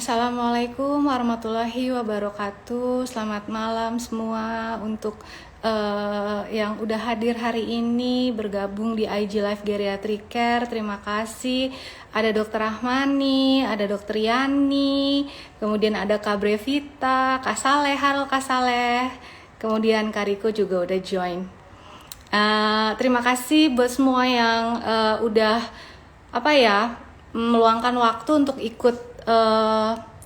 Assalamualaikum warahmatullahi wabarakatuh. Selamat malam semua untuk yang udah hadir hari ini bergabung di IG Live Geriatric Care. Terima kasih. Ada Dokter Rahmani, ada Dokter Yani, kemudian ada Kak Brevita, Kak Saleh, halo Kak Saleh. Kemudian Kak Riko juga udah join. Terima kasih buat semua yang udah apa ya meluangkan waktu untuk ikut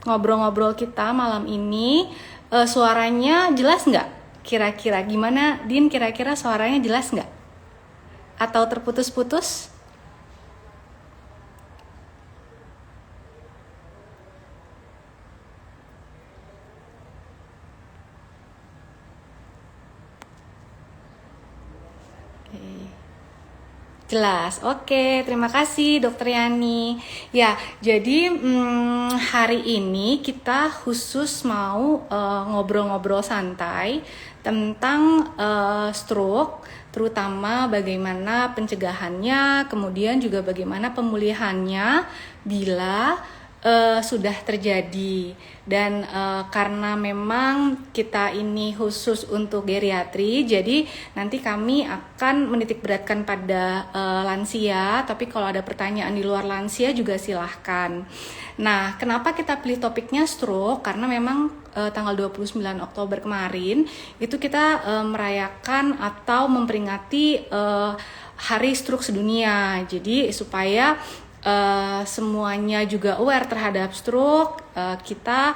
ngobrol-ngobrol kita malam ini. Suaranya jelas nggak? Kira-kira gimana, Din? Kira-kira suaranya jelas nggak? Atau terputus-putus? Jelas, oke. Terima kasih Dokter Yani. Ya, jadi hari ini kita khusus mau ngobrol-ngobrol santai tentang stroke, terutama bagaimana pencegahannya, kemudian juga bagaimana pemulihannya bila sudah terjadi. Dan karena memang kita ini khusus untuk geriatri, jadi nanti kami akan menitik beratkan pada lansia, tapi kalau ada pertanyaan di luar lansia juga silahkan. Nah, kenapa kita pilih topiknya stroke? Karena memang tanggal 29 Oktober kemarin itu kita merayakan atau memperingati Hari Stroke Sedunia. Jadi supaya semuanya juga aware terhadap stroke, kita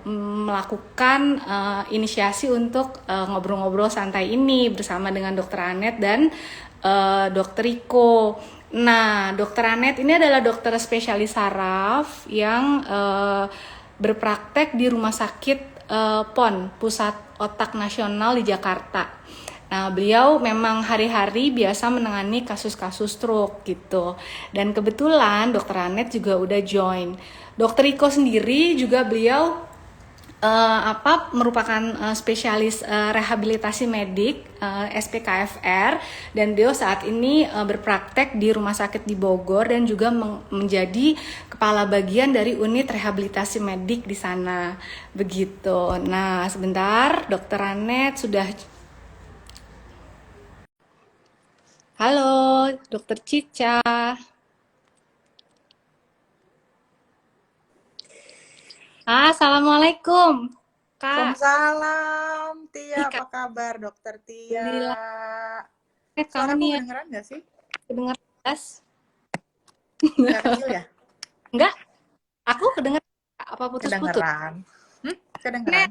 melakukan inisiasi untuk ngobrol-ngobrol santai ini bersama dengan Dokter Anet dan Dokter Riko. Nah, Dokter Anet ini adalah dokter spesialis saraf yang berpraktek di Rumah Sakit PON, Pusat Otak Nasional di Jakarta. Nah, beliau memang hari-hari biasa menangani kasus-kasus stroke gitu. Dan kebetulan Dokter Anet juga udah join. Dokter Riko sendiri juga beliau merupakan spesialis rehabilitasi medik SPKFR, dan beliau saat ini berpraktek di rumah sakit di Bogor dan juga menjadi kepala bagian dari unit rehabilitasi medik di sana. Begitu. Nah, sebentar Dokter Anet sudah. Halo, Dokter Cica. Assalamualaikum, Kak. Waalaikumsalam, Tia. Ih, Apa Kak, kabar, Dokter Tia? alhamdulillah. Kamu Suaraku nih ya, kedengeran nggak sih? kedengar jelas? Nggak kecil ya? Enggak, aku kedengar apa putus-putus? Kedengeran. Nek, Kedengeran.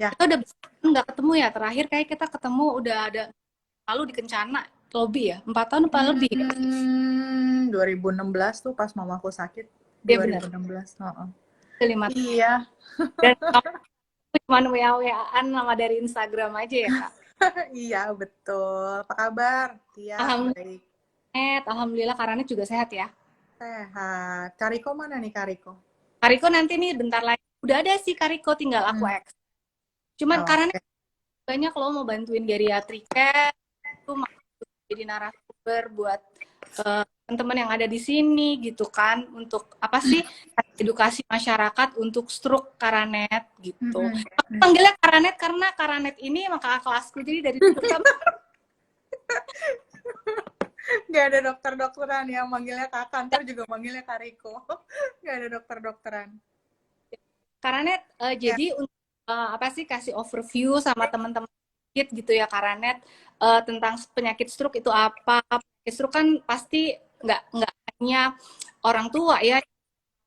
Ya. kita udah nggak ketemu ya. Terakhir kayak kita ketemu udah ada lalu di Kencana, lobby ya. 4 tahun apa lebih ya? 2016 tuh pas mamaku sakit. Iya benar, 2016. Oh. udah 5 tahun. Iya. Dan kamu cuma WA-WA-an sama dari Instagram aja ya, Kak? Iya, betul. Apa kabar, Tia? Baik. Alhamdulillah Karanet juga sehat ya. Sehat. Kariko mana nih, Kariko? Kariko nanti nih bentar lagi. Udah ada sih Kariko, tinggal aku Hmm. X. Cuman karena Oke. banyak lo mau bantuin geriatri care, itu mau jadi narasumber buat teman-teman yang ada di sini gitu kan, untuk apa sih, edukasi masyarakat untuk stroke Karanet gitu. Aku panggilnya Karanet karena Karanet ini emang kakak kelasku, jadi dari dulu sama. Nggak ada dokter-dokteran yang manggilnya kakak, ntar juga manggilnya Kariko. Nggak ada dokter-dokteran. Karanet Ya. jadi untuk apa sih, kasih overview sama teman-teman sedikit gitu ya Karanet, tentang penyakit stroke itu apa. Penyakit stroke kan pasti nggak hanya orang tua ya,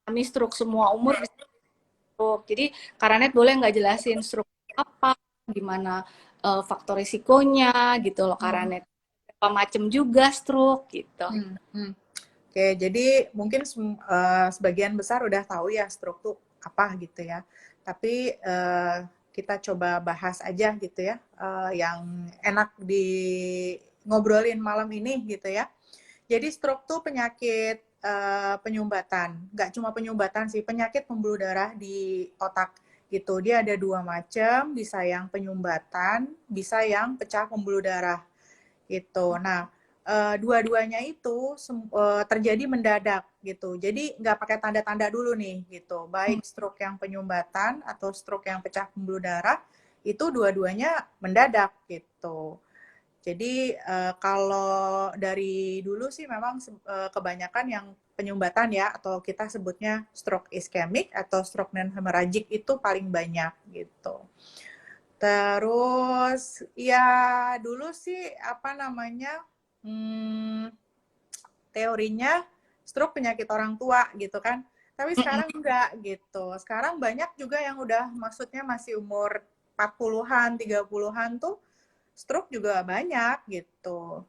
kami stroke, semua umur bisa stroke. Jadi Karanet boleh nggak jelasin stroke apa, gimana faktor risikonya gitu loh Karanet. Apa macam juga stroke gitu. Oke, jadi mungkin sebagian besar udah tahu ya stroke tuh apa gitu ya. Tapi kita coba bahas aja gitu ya, yang enak di ngobrolin malam ini gitu ya. Jadi stroke tuh penyakit penyumbatan, nggak cuma penyumbatan sih, penyakit pembuluh darah di otak gitu. Dia ada dua macam, bisa yang penyumbatan, bisa yang pecah pembuluh darah gitu. Nah, dua-duanya itu terjadi mendadak gitu. Jadi nggak pakai tanda-tanda dulu nih gitu. Baik stroke yang penyumbatan atau stroke yang pecah pembuluh darah itu dua-duanya mendadak gitu. Jadi kalau dari dulu sih memang kebanyakan yang penyumbatan ya atau kita sebutnya stroke iskemik atau stroke non hemorrhagic itu paling banyak gitu. Terus ya dulu sih apa namanya teorinya stroke penyakit orang tua gitu kan. Tapi sekarang enggak gitu. Sekarang banyak juga yang udah maksudnya masih umur 40-an, 30-an tuh stroke juga banyak gitu.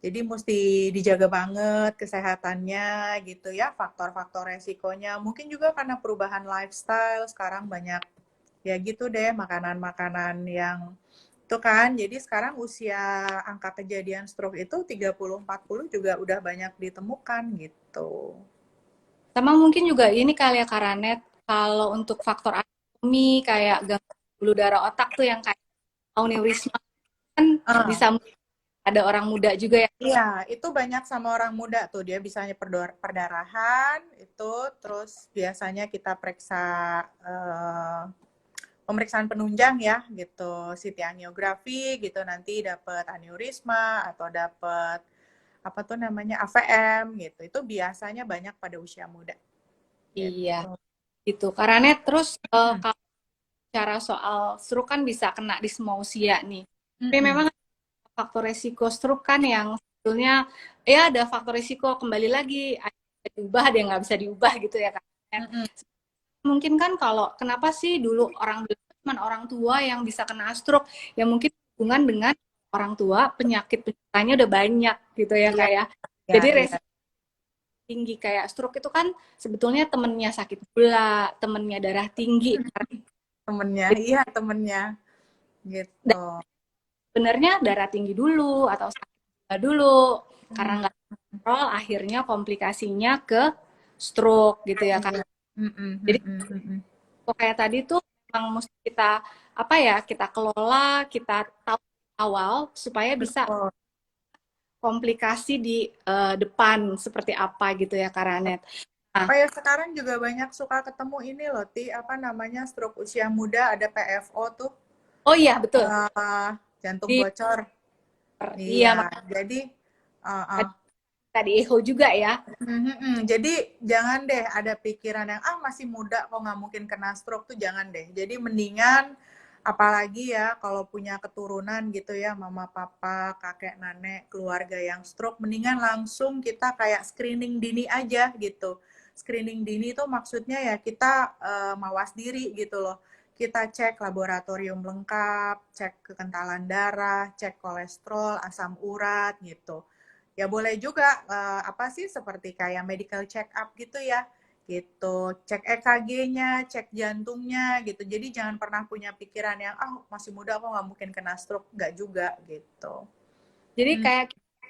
Jadi mesti dijaga banget kesehatannya gitu ya, faktor-faktor resikonya. Mungkin juga karena perubahan lifestyle, sekarang banyak ya gitu deh, makanan-makanan yang itu kan. Jadi sekarang usia angka kejadian stroke itu 30-40 juga udah banyak ditemukan gitu. Sama mungkin juga ini kali ya Karanet, kalau untuk faktor anatomi kayak gangguan pembuluh darah otak tuh yang kayak aneurisma kan Ah, bisa ada orang muda juga ya. iya, itu banyak sama orang muda tuh. Dia bisanya perdarahan itu, terus biasanya kita periksa eh, pemeriksaan penunjang ya gitu, CT angiografi gitu nanti dapat aneurisma atau dapat apa tuh namanya AVM gitu. Itu biasanya banyak pada usia muda Iya, gitu. gitu. Karanet terus Mm-mm. kalau cara soal stroke kan bisa kena di semua usia nih. Tapi Mm-mm. memang faktor resiko stroke kan yang sebetulnya ya ada faktor resiko kembali lagi ada yang bisa diubah ada yang nggak bisa diubah gitu ya kan. Mm-mm. Mungkin kan kalau kenapa sih dulu orang bilang cuma orang tua yang bisa kena stroke ya mungkin hubungan dengan orang tua penyakit penyertanya udah banyak gitu ya Iya, kayak. iya, Jadi iya. resiko tinggi kayak stroke itu kan sebetulnya temennya sakit gula, temennya darah tinggi. Temennya, Jadi iya temennya gitu. sebenarnya darah tinggi dulu atau sakit gula dulu karena Mm. nggak kontrol akhirnya komplikasinya ke stroke gitu ya kan. Iya. Mm-mm, Jadi mm-mm, mm-mm. kok kayak tadi tuh memang mesti kita apa ya kita kelola, kita tahu awal supaya bisa Betul. komplikasi di depan seperti apa gitu ya Karanet. Nah, Oh ya, sekarang juga banyak suka ketemu ini loh, Ti, apa namanya, stroke usia muda, ada PFO tuh, oh iya betul eh, jantung di bocor. iya Iya, makanya jadi, uh, tadi echo juga ya. jadi jangan deh ada pikiran yang, ah masih muda kok nggak mungkin kena stroke tuh jangan deh. Jadi mendingan, apalagi ya kalau punya keturunan gitu ya, mama, papa, kakek, nenek, keluarga yang stroke, mendingan langsung kita kayak screening dini aja gitu. Screening dini itu maksudnya ya kita mawas diri gitu loh. Kita cek laboratorium lengkap, cek kekentalan darah, cek kolesterol, asam urat gitu. Ya boleh juga apa sih seperti kayak medical check up gitu ya gitu, cek EKG-nya, cek jantungnya gitu. Jadi jangan pernah punya pikiran yang ah masih muda kok nggak mungkin kena stroke, nggak juga gitu. Jadi Hmm, kayak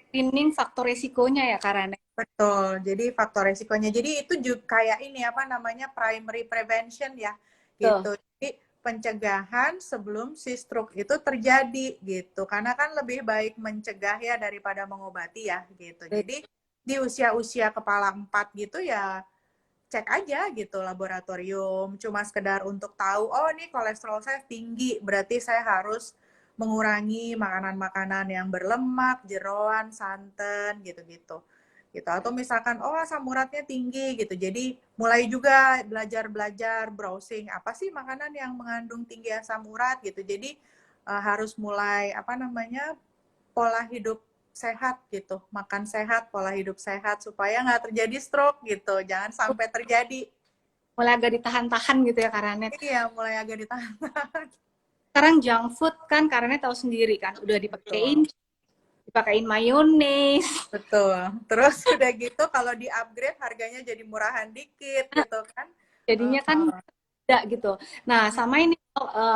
screening faktor resikonya ya Karanet. betul. Jadi faktor resikonya. Jadi itu juga kayak ini apa namanya primary prevention ya Tuh. gitu. Jadi pencegahan sebelum si stroke itu terjadi gitu. Karena kan lebih baik mencegah ya daripada mengobati ya gitu. Jadi di usia-usia kepala 4 gitu ya cek aja gitu laboratorium cuma sekedar untuk tahu oh nih kolesterol saya tinggi berarti saya harus mengurangi makanan-makanan yang berlemak, jeroan, santan gitu-gitu. Gitu. Atau misalkan oh asam uratnya tinggi gitu. Jadi mulai juga belajar-belajar browsing apa sih makanan yang mengandung tinggi asam urat gitu. Jadi harus mulai apa namanya pola hidup sehat gitu, makan sehat, pola hidup sehat supaya nggak terjadi stroke gitu, jangan sampai terjadi. Mulai agak ditahan-tahan gitu ya Karanet. Iya, mulai agak ditahan. Sekarang junk food kan Karanet tahu sendiri kan udah dipakein Betul, mayones. betul. Terus udah gitu kalau di upgrade harganya jadi murahan dikit gitu kan. Jadinya kan tidak gitu. Nah, sama ini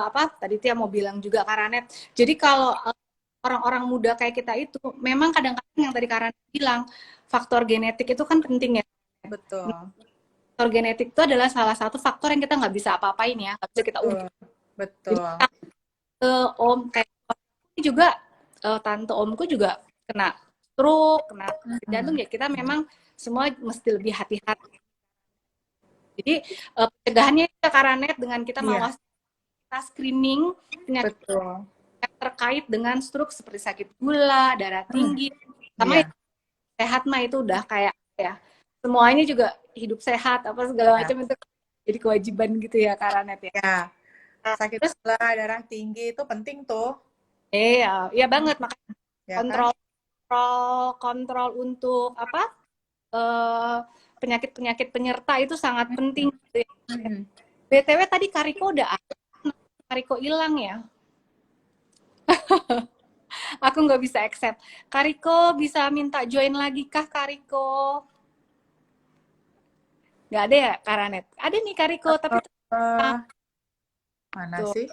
apa tadi Tia mau bilang juga Karanet. Jadi kalau orang-orang muda kayak kita itu memang kadang-kadang yang tadi Karanet bilang faktor genetik itu kan penting ya. Betul, Faktor genetik itu adalah salah satu faktor yang kita nggak bisa apa-apain ya, nggak bisa kita ubah. betul, Jadi betul. om kayak juga tante omku juga kena stroke, kena jantung, ya kita memang semua mesti lebih hati-hati. Jadi pencegahannya ya Karanet, dengan kita mawas, kita screening penyakit yang terkait dengan stroke seperti sakit gula, darah tinggi, sama sehat mah itu udah kayak ya semuanya juga hidup sehat apa segala macam itu jadi kewajiban gitu ya Karanet ya. Ya, sakit gula, darah tinggi itu penting tuh. Iya banget, makanya Ya, kontrol untuk apa penyakit-penyakit penyerta itu sangat penting gitu ya. BTW tadi Kariko udah ada, Kariko hilang ya. Aku nggak bisa accept. Kariko bisa minta join lagi kah Kariko? Nggak ada ya Karanet? Ada nih Kariko tapi mana sih?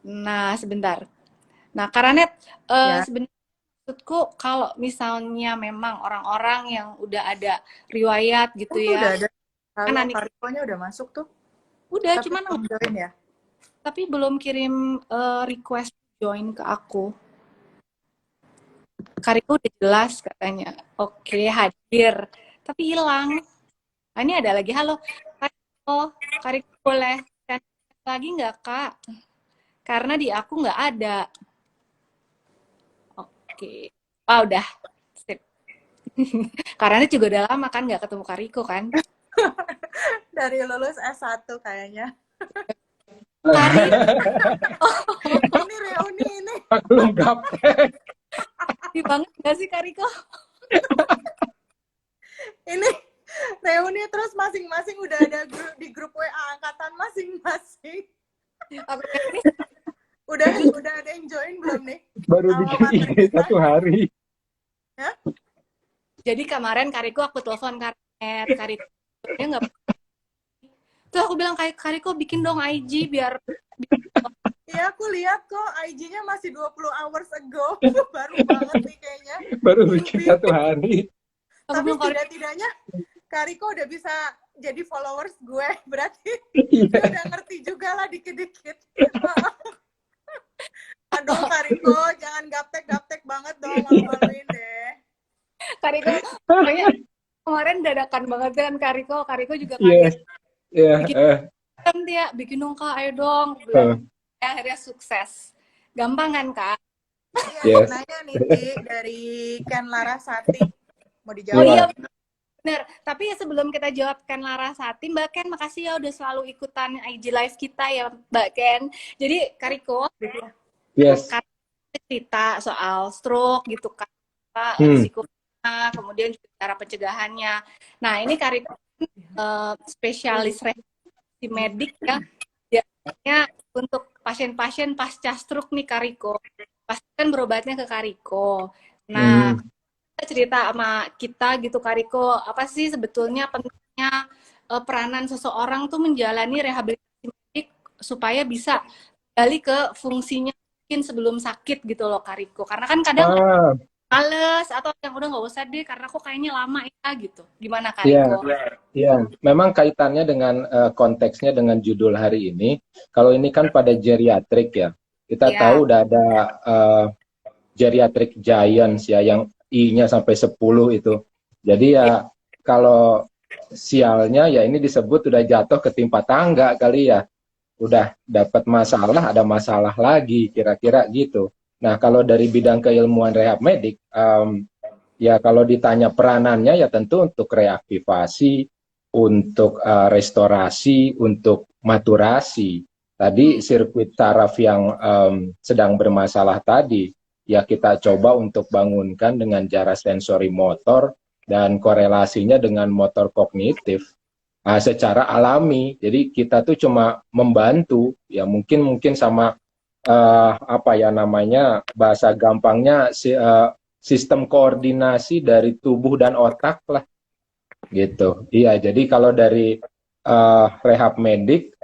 Nah sebentar. Nah Karanet sebenarnya maksudku kalau misalnya memang orang-orang yang udah ada riwayat gitu ya. Udah ada. Kalau Karikonya udah masuk tuh. Udah, tapi cuman join ya. Tapi belum kirim request join ke aku. Kariko udah jelas katanya. Oke, hadir. Tapi hilang. Nah, ini ada lagi. Halo, Kariko boleh lagi nggak, Kak? Karena di aku nggak ada. Oke. Udah. Sip. Karena juga udah lama kan nggak ketemu Kariko kan? Dari lulus S1 kayaknya. Ini reuni ini. Belum gaptek. Di banget nggak sih Kariko? Ini reuni terus masing-masing udah ada di grup WA angkatan masing-masing. Udah ada yang join belum nih? Baru bikin IG 1 hari. Ya? Jadi kemarin Kariko aku telepon Kariko dia nggak. Tuh aku bilang Kariko bikin dong IG biar. Iya aku lihat kok IG-nya masih 20 hours ago. Baru banget nih kayaknya. Baru bikin 1 hari. Tapi tidak-tidaknya Kariko udah bisa jadi followers gue. Berarti dia udah ngerti juga lah dikit-dikit. Aduh Kariko, jangan gaptek-gaptek banget dong, malu-maluin deh. Kariko, pokoknya kemarin dadakan banget kan Kariko juga kaget. Bikin dong Kak, ayo dong. Akhirnya sukses. Gampang kan Kak? Iya, nanya nih dari Ken Larasati. Mau dijawab? Oh iya, bener. Tapi sebelum kita jawab Ken Larasati, Mbak Ken makasih ya udah selalu ikutan IG live kita ya Mbak Ken. Jadi Kariko, cerita soal stroke gitu kan, risikonya, kemudian juga cara pencegahannya. Nah ini Kariko spesialis rehabilitasi medik ya, biasanya untuk pasien-pasien pasca stroke nih Kariko, pasti kan berobatnya ke Kariko. Nah cerita sama kita gitu Kariko, apa sih sebetulnya pentingnya peranan seseorang tuh menjalani rehabilitasi medik supaya bisa kembali ke fungsinya mungkin sebelum sakit gitu loh Kariko, karena kan kadang males atau yang udah nggak usah deh karena kok kayaknya lama ya gitu. Gimana Kariko? Iya, memang kaitannya dengan konteksnya dengan judul hari ini. Kalau ini kan pada geriatrik ya, kita tahu udah ada geriatric giants ya yang I-nya sampai 10 itu. Jadi ya kalau sialnya ya ini disebut udah jatuh ketimpa tangga kali ya. Udah dapat masalah, ada masalah lagi, kira-kira gitu. Nah, kalau dari bidang keilmuan rehab medik, ya kalau ditanya peranannya ya tentu untuk reaktivasi, untuk restorasi, untuk maturasi. Tadi sirkuit saraf yang sedang bermasalah tadi, ya kita coba untuk bangunkan dengan cara sensori motor dan korelasinya dengan motor kognitif. Secara alami, jadi kita tuh cuma membantu, ya mungkin sama apa ya namanya bahasa gampangnya sistem koordinasi dari tubuh dan otak lah, gitu. Iya, jadi kalau dari rehab medik,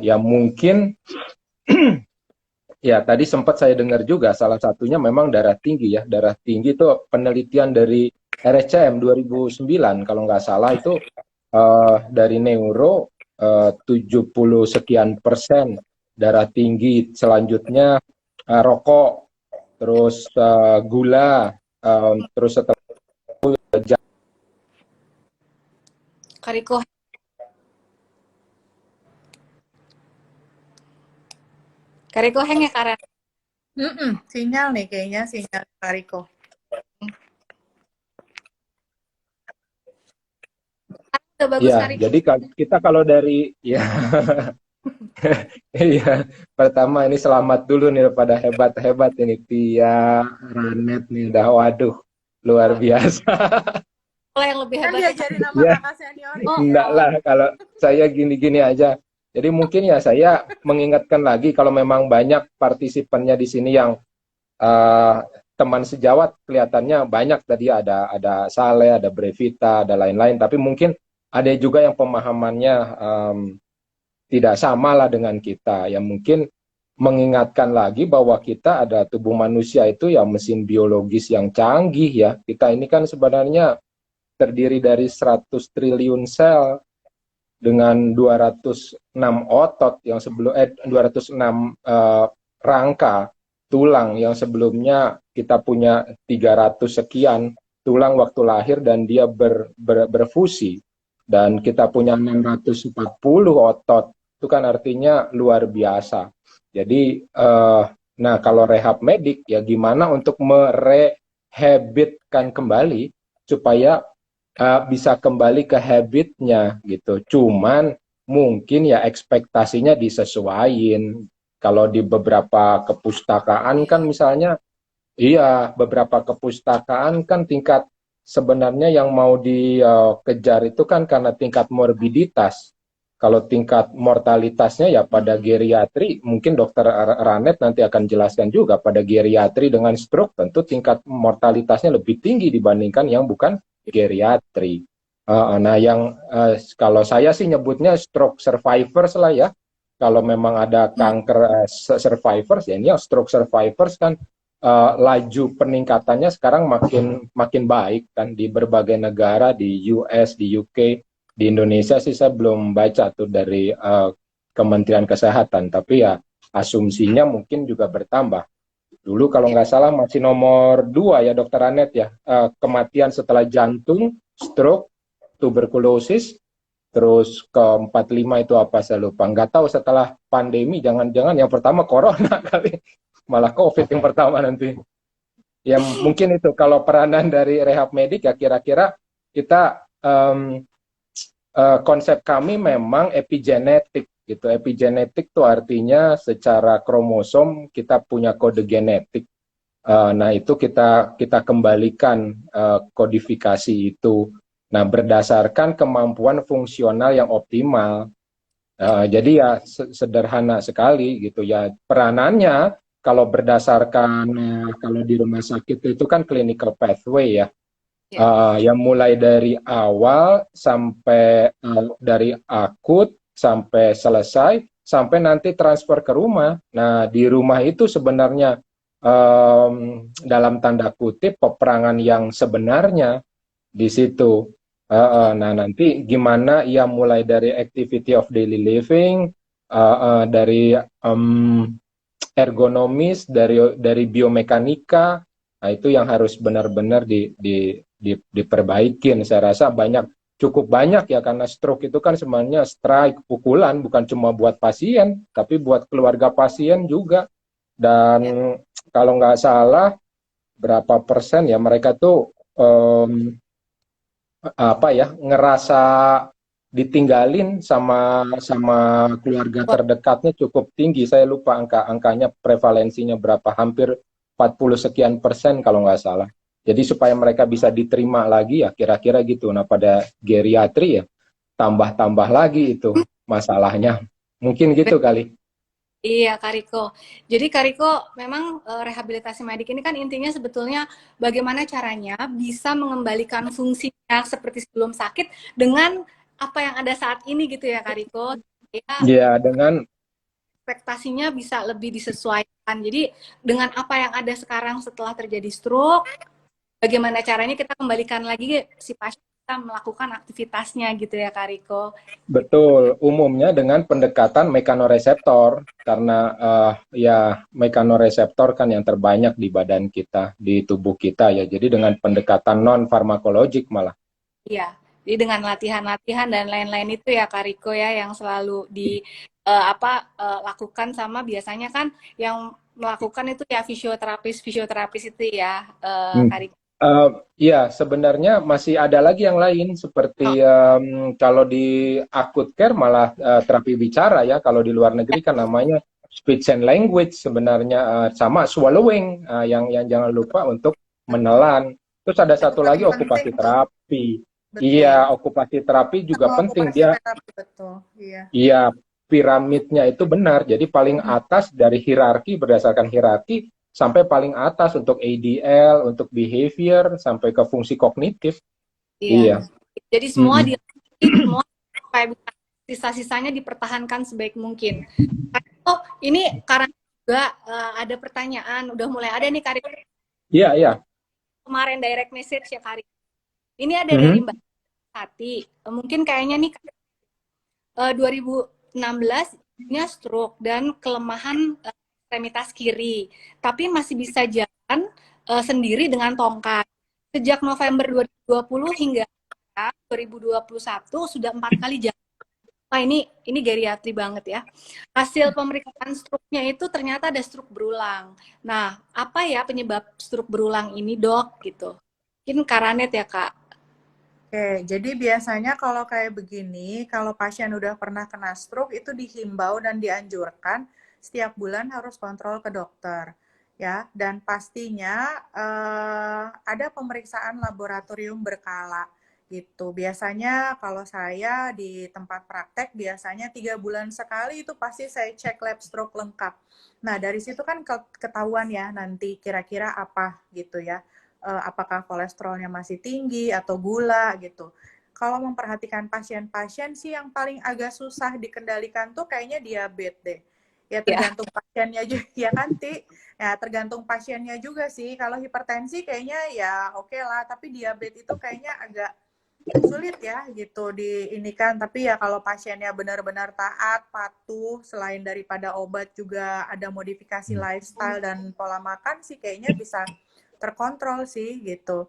ya mungkin ya tadi sempat saya dengar juga salah satunya memang darah tinggi ya, darah tinggi itu penelitian dari RSCM 2009 kalau nggak salah itu. Dari neuro 70 sekian persen darah tinggi, selanjutnya rokok, terus gula, terus setelah Kariko, Kariko hang ya Karen. Sinyal nih kayaknya, sinyal Kariko. Udah bagus ya, Kariko. jadi kita kalau dari ya iya, pertama ini selamat dulu nih pada hebat-hebat ini Tia, Ranet nih udah waduh luar biasa. Kalau yang lebih Kan hebat diajarin sama Ya, kakak senior oh, ini. enggak lah kalau saya gini-gini aja. Jadi mungkin ya saya mengingatkan lagi kalau memang banyak partisipannya di sini yang eh, teman sejawat kelihatannya banyak tadi ada Saleh, ada Brevita, ada lain-lain. Tapi mungkin ada juga yang pemahamannya tidak sama lah dengan kita. Yang mungkin mengingatkan lagi bahwa kita ada tubuh manusia itu ya mesin biologis yang canggih ya. Kita ini kan sebenarnya terdiri dari 100 triliun sel dengan 206 otot yang 206 rangka tulang yang sebelumnya kita punya 300 sekian tulang waktu lahir dan dia berfusi dan kita punya 640 otot itu kan artinya luar biasa. Jadi nah kalau rehab medik ya gimana untuk merehabitkan kembali supaya bisa kembali ke habitnya gitu. Cuman mungkin ya ekspektasinya disesuaikan. Kalau di beberapa kepustakaan kan misalnya, iya beberapa kepustakaan kan tingkat sebenarnya yang mau dikejar itu kan karena tingkat morbiditas. Kalau tingkat mortalitasnya ya pada geriatri, mungkin dokter Ranet nanti akan jelaskan juga pada geriatri dengan stroke tentu tingkat mortalitasnya lebih tinggi dibandingkan yang bukan geriatri. Nah, yang kalau saya sih nyebutnya stroke survivors lah ya. Kalau memang ada kanker survivors, ya ini yang stroke survivors kan laju peningkatannya sekarang makin baik kan di berbagai negara di US, di UK, di Indonesia sih saya belum baca tuh dari Kementerian Kesehatan, tapi ya asumsinya mungkin juga bertambah. Dulu kalau nggak salah masih nomor 2 ya Dokter Anet ya, kematian setelah jantung, stroke, tuberkulosis, terus ke-45 itu apa saya lupa. Nggak tahu setelah pandemi, jangan-jangan yang pertama corona kali, malah COVID yang pertama nanti. Ya mungkin itu kalau peranan dari rehab medik ya kira-kira kita konsep kami memang epigenetik gitu. Epigenetik itu artinya secara kromosom kita punya kode genetik. Nah itu kita kembalikan kodifikasi itu. Nah berdasarkan kemampuan fungsional yang optimal. Jadi ya sederhana sekali gitu ya peranannya kalau berdasarkan kalau di rumah sakit itu kan clinical pathway ya. Yang mulai dari awal sampai dari akut sampai selesai sampai nanti transfer ke rumah. Nah di rumah itu sebenarnya dalam tanda kutip peperangan yang sebenarnya di situ. Nah nanti gimana ya mulai dari activity of daily living, dari ergonomis, dari biomekanika, nah itu yang harus benar-benar diperbaikin. Saya rasa cukup banyak ya karena stroke itu kan sebenarnya strike, pukulan bukan cuma buat pasien, tapi buat keluarga pasien juga. Dan kalau nggak salah berapa persen ya mereka tuh apa ya ngerasa ditinggalin sama keluarga terdekatnya cukup tinggi. Saya lupa angkanya prevalensinya berapa, hampir 40 sekian persen kalau nggak salah. Jadi supaya mereka bisa diterima lagi ya kira-kira gitu. Nah pada geriatri ya tambah-tambah lagi itu masalahnya. Mungkin gitu kali. Iya, Kariko. Jadi Kariko memang rehabilitasi medik ini kan intinya sebetulnya bagaimana caranya bisa mengembalikan fungsinya seperti sebelum sakit dengan apa yang ada saat ini gitu ya, Kariko. Ya, dengan ekspektasinya bisa lebih disesuaikan. Jadi dengan apa yang ada sekarang setelah terjadi stroke, bagaimana caranya kita kembalikan lagi si pasien bisa melakukan aktivitasnya gitu ya Kak Riko. Betul, umumnya dengan pendekatan mekanoreseptor, karena ya mekanoreseptor kan yang terbanyak di badan kita, di tubuh kita ya. Jadi dengan pendekatan non farmakologik malah. Iya, jadi dengan latihan-latihan dan lain-lain itu ya Kak Riko ya yang selalu lakukan sama biasanya kan yang melakukan itu ya fisioterapis itu ya Hmm. Kak Riko. Ya, sebenarnya masih ada lagi yang lain Oh, seperti kalau di acute care malah terapi bicara ya. Kalau di luar negeri kan namanya speech and language sebenarnya, sama swallowing, yang jangan lupa untuk menelan. Terus ada itu satu lagi paling penting okupasi tuh, terapi. betul. Iya, okupasi terapi juga Atau penting. okupasi Dia terapi, betul. Iya. Iya, piramidnya itu benar. Jadi paling atas dari hierarki, berdasarkan hierarki sampai paling atas untuk ADL, untuk behavior, sampai ke fungsi kognitif. iya. Iya. Jadi semua Mm-mm. dilatih, semua kayak bisa sisa-sisanya dipertahankan sebaik mungkin. Oh, ini karena juga ada pertanyaan, udah mulai ada nih Kak Riko, Iya, iya. kemarin direct message ya Kak Riko. Ini ada dari Mhm. Mbak Sati. Mungkin kayaknya nih 2016 nya stroke dan kelemahan ekstremitas kiri, tapi masih bisa jalan sendiri dengan tongkat. Sejak November 2020 hingga 2021 sudah 4 kali jalan. Wah, ini geriatri banget ya. Hasil pemeriksaan stroke-nya itu ternyata ada stroke berulang. Nah, apa ya penyebab stroke berulang ini, Dok? Gitu. Mungkin Karanet ya, Kak. Oke, jadi biasanya kalau kayak begini, kalau pasien udah pernah kena stroke itu dihimbau dan dianjurkan setiap bulan harus kontrol ke dokter, ya. Dan pastinya ada pemeriksaan laboratorium berkala gitu. Biasanya kalau saya di tempat praktek biasanya 3 bulan sekali itu pasti saya cek lab stroke lengkap. Nah dari situ kan ketahuan ya nanti kira-kira apa gitu ya, apakah kolesterolnya masih tinggi atau gula gitu. Kalau memperhatikan pasien-pasien sih yang paling agak susah dikendalikan tuh kayaknya diabetes deh. Ya Ya, tergantung pasiennya juga ya kan Ti. Ya tergantung pasiennya juga sih. Kalau hipertensi kayaknya ya oke lah, tapi diabetes itu kayaknya agak sulit ya gitu diinikan. Tapi ya kalau pasiennya benar-benar taat, patuh, selain daripada obat juga ada modifikasi lifestyle dan pola makan sih kayaknya bisa terkontrol sih gitu.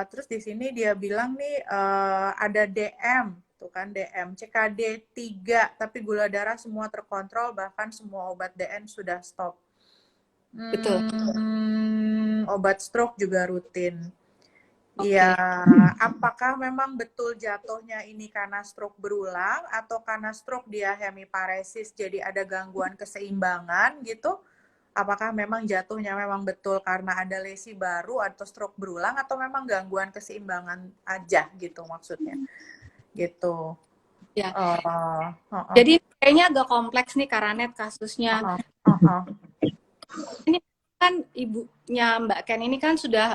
Terus di sini dia bilang nih ada DM, tuh kan DM, CKD 3, tapi gula darah semua terkontrol, bahkan semua obat DN sudah stop. betul. Obat stroke juga rutin. Iya, Oke. apakah memang betul jatuhnya ini karena stroke berulang atau karena stroke dia hemiparesis jadi ada gangguan keseimbangan gitu? Apakah memang jatuhnya memang betul karena ada lesi baru atau stroke berulang atau memang gangguan keseimbangan aja gitu maksudnya? Gitu. Ya. Uh. Jadi kayaknya agak kompleks nih Karanet kasusnya. Uh. Ini kan ibunya Mbak Ken ini kan sudah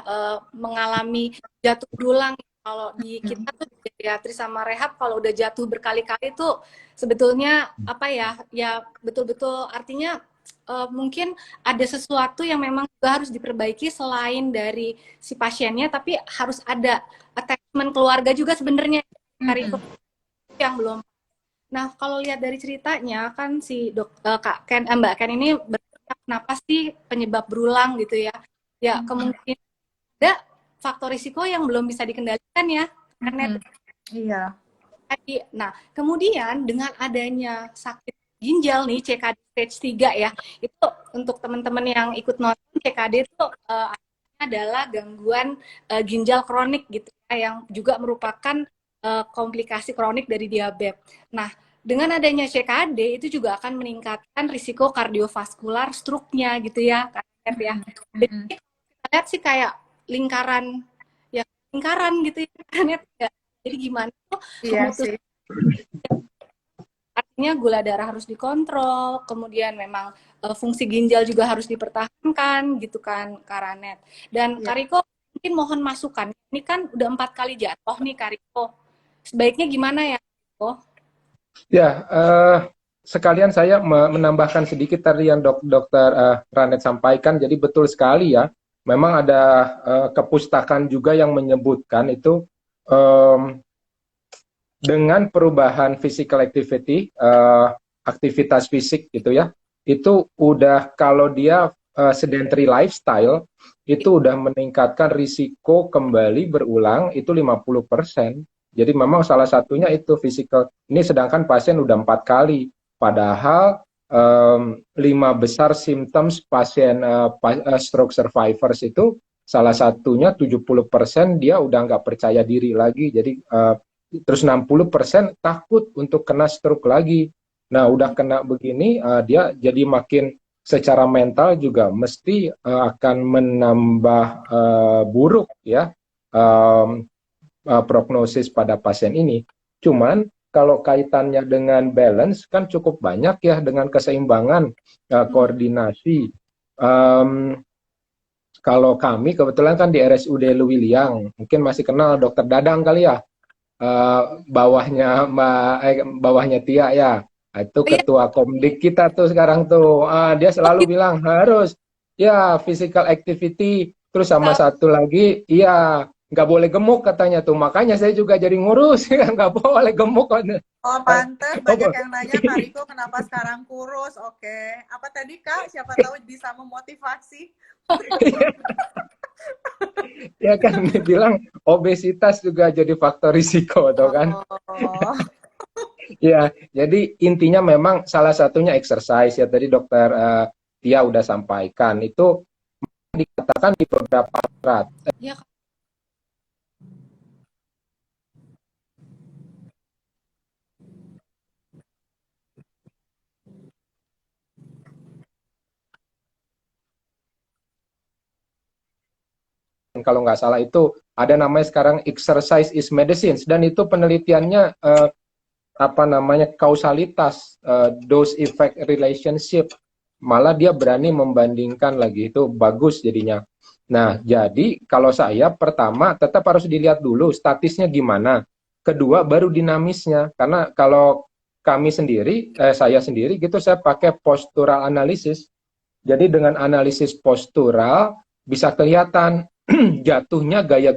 mengalami jatuh berulang. Kalau di kita tuh di geriatri sama rehab kalau udah jatuh berkali-kali tuh sebetulnya apa ya? Ya betul-betul artinya mungkin ada sesuatu yang memang juga harus diperbaiki selain dari si pasiennya, tapi harus ada attachment keluarga juga sebenarnya Kariko yang belum. Nah, kalau lihat dari ceritanya kan si Mbak Ken ini bertanya kenapa sih penyebab berulang gitu ya? Ya kemungkinan ada faktor risiko yang belum bisa dikendalikan ya, karena Iya. nah kemudian dengan adanya sakit ginjal nih CKD stage 3 ya, itu untuk teman-teman yang ikut nonton CKD itu adalah gangguan ginjal kronik gitu ya, yang juga merupakan komplikasi kronik dari diabetes. Nah, dengan adanya CKD itu juga akan meningkatkan risiko kardiovaskular stroke-nya gitu ya, Kak ya. Jadi kita lihat sih kayak lingkaran gitu ya, kan ya. Jadi gimana tuh Iya memutus, sih. artinya gula darah harus dikontrol, kemudian memang fungsi ginjal juga harus dipertahankan gitu kan, Karanet. Dan Iya. Kariko mungkin mohon masukan. Ini kan udah 4 kali jatuh nih Kariko. Sebaiknya gimana ya, Kariko? Ya, sekalian saya menambahkan sedikit tadi yang dokter Ranet sampaikan. Jadi betul sekali ya. Memang ada kepustakaan juga yang menyebutkan itu dengan perubahan physical activity, aktivitas fisik gitu ya, itu udah kalau dia sedentary lifestyle, itu udah meningkatkan risiko kembali berulang itu 50%. Jadi memang salah satunya itu physical. Ini sedangkan pasien udah 4 kali. Padahal 5 besar symptoms pasien stroke survivors itu salah satunya 70% dia udah nggak percaya diri lagi. Jadi terus 60% takut untuk kena stroke lagi. Nah, udah kena begini, dia jadi makin secara mental juga mesti akan menambah buruk ya prognosis pada pasien ini. Cuman kalau kaitannya dengan balance kan cukup banyak ya dengan keseimbangan, koordinasi. Kalau kami kebetulan kan di RSUD Luwiliang, mungkin masih kenal Dokter Dadang kali ya. Bawahnya Tia ya, itu Iya. ketua Komdik kita tuh sekarang tuh, dia selalu bilang harus ya physical activity, terus sama satu lagi iya nggak boleh gemuk katanya tuh, makanya saya juga jadi ngurus ya nggak boleh gemuk. Oh, pantes banyak yang nanya Kak Riko kenapa sekarang kurus. Oke. Apa tadi Kak? Siapa tahu bisa memotivasi. Ya kan bilang obesitas juga jadi faktor risiko tuh kan. Oh. Ya, jadi intinya memang salah satunya exercise ya, tadi dokter Tia udah sampaikan itu dikatakan di beberapa strat. Ya, Kalau nggak salah itu ada namanya sekarang exercise is medicine, dan itu penelitiannya apa namanya kausalitas, dose effect relationship, malah dia berani membandingkan lagi, itu bagus jadinya. Nah, jadi kalau saya pertama tetap harus dilihat dulu statisnya gimana, kedua baru dinamisnya, karena kalau kami sendiri, saya sendiri gitu, saya pakai postural analysis. Jadi dengan analisis postural bisa kelihatan gaya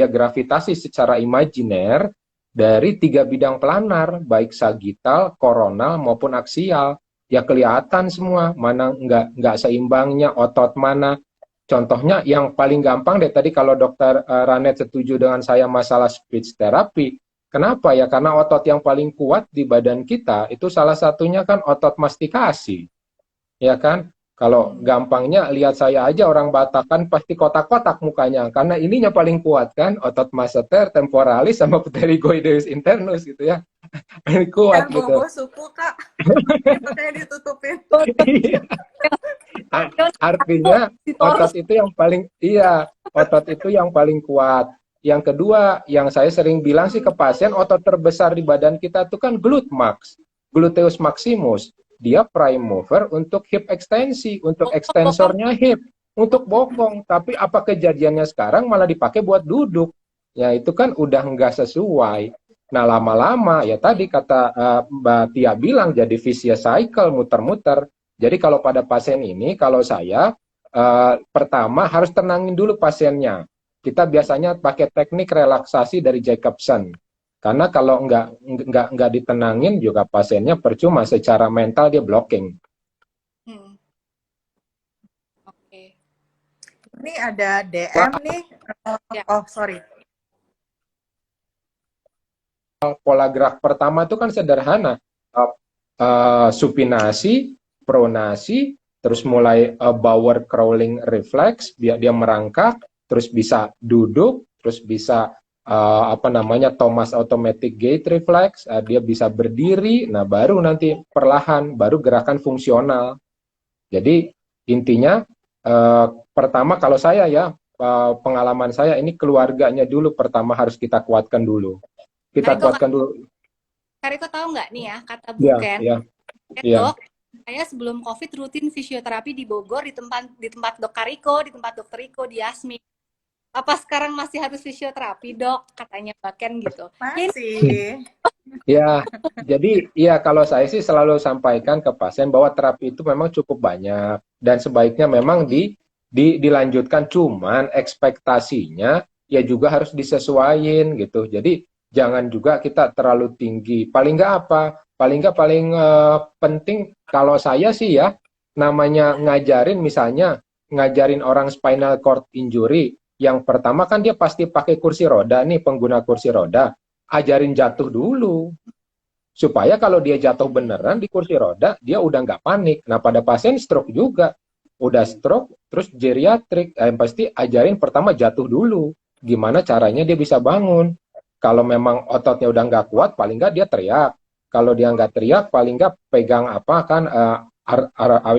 gravitasi secara imajiner dari 3 bidang planar, baik sagital, koronal maupun aksial. Ya kelihatan semua mana nggak seimbangnya, otot mana. Contohnya yang paling gampang deh tadi, kalau dokter Ranet setuju dengan saya masalah speech therapy. Kenapa ya? Karena otot yang paling kuat di badan kita itu salah satunya kan otot mastikasi. Ya kan? Kalau gampangnya lihat saya aja, orang Batak kan pasti kotak-kotak mukanya, karena ininya paling kuat kan, otot masseter, temporalis, sama pterygoideus internus gitu ya. Paling kuat Kan gitu. bobo suku Kak. Makanya ditutupin. Artinya otot itu yang paling, iya, otot itu yang paling kuat. Yang kedua, yang saya sering bilang sih ke pasien, otot terbesar di badan kita itu kan gluteus maximus. Dia prime mover untuk hip ekstensi, untuk ekstensornya hip, untuk bokong. Tapi apa kejadiannya sekarang malah dipakai buat duduk? Ya itu kan udah nggak sesuai. Nah lama-lama ya tadi kata Mbak Tia bilang jadi vicious cycle, muter-muter. Jadi kalau pada pasien ini, kalau saya pertama harus tenangin dulu pasiennya. Kita biasanya pakai teknik relaksasi dari Jacobson. Karena kalau nggak ditenangin juga pasiennya percuma, secara mental dia blocking. Oke. Ini ada DM nih. Oh, sorry. Pola gerak pertama itu kan sederhana. Supinasi, pronasi, terus mulai bower crawling reflex, dia merangkak, terus bisa duduk, terus bisa Thomas automatic gait reflex, dia bisa berdiri, nah baru nanti perlahan baru gerakan fungsional. Jadi intinya pertama kalau saya ya, pengalaman saya ini keluarganya dulu pertama harus kita kuatkan dulu. Kak Riko tahu nggak nih ya kata Buken? Dok, saya sebelum COVID rutin fisioterapi di Bogor di tempat Dok Kariko, di tempat Dokter Riko di Yasmin. Apa sekarang masih harus fisioterapi, Dok? Katanya Buken gitu. Masih. Ya, jadi ya kalau saya sih selalu sampaikan ke pasien bahwa terapi itu memang cukup banyak dan sebaiknya memang dilanjutkan, cuman ekspektasinya ya juga harus disesuaikan gitu. Jadi jangan juga kita terlalu tinggi. Paling nggak apa? Paling penting kalau saya sih ya, namanya ngajarin misalnya ngajarin orang spinal cord injury, yang pertama kan dia pasti pakai kursi roda nih, pengguna kursi roda. Ajarin jatuh dulu. Supaya kalau dia jatuh beneran di kursi roda, dia udah nggak panik. Nah, pada pasien stroke juga. Udah stroke, terus geriatrik. Pasti ajarin pertama jatuh dulu. Gimana caranya dia bisa bangun. Kalau memang ototnya udah nggak kuat, paling nggak dia teriak. Kalau dia nggak teriak, paling nggak pegang apa kan,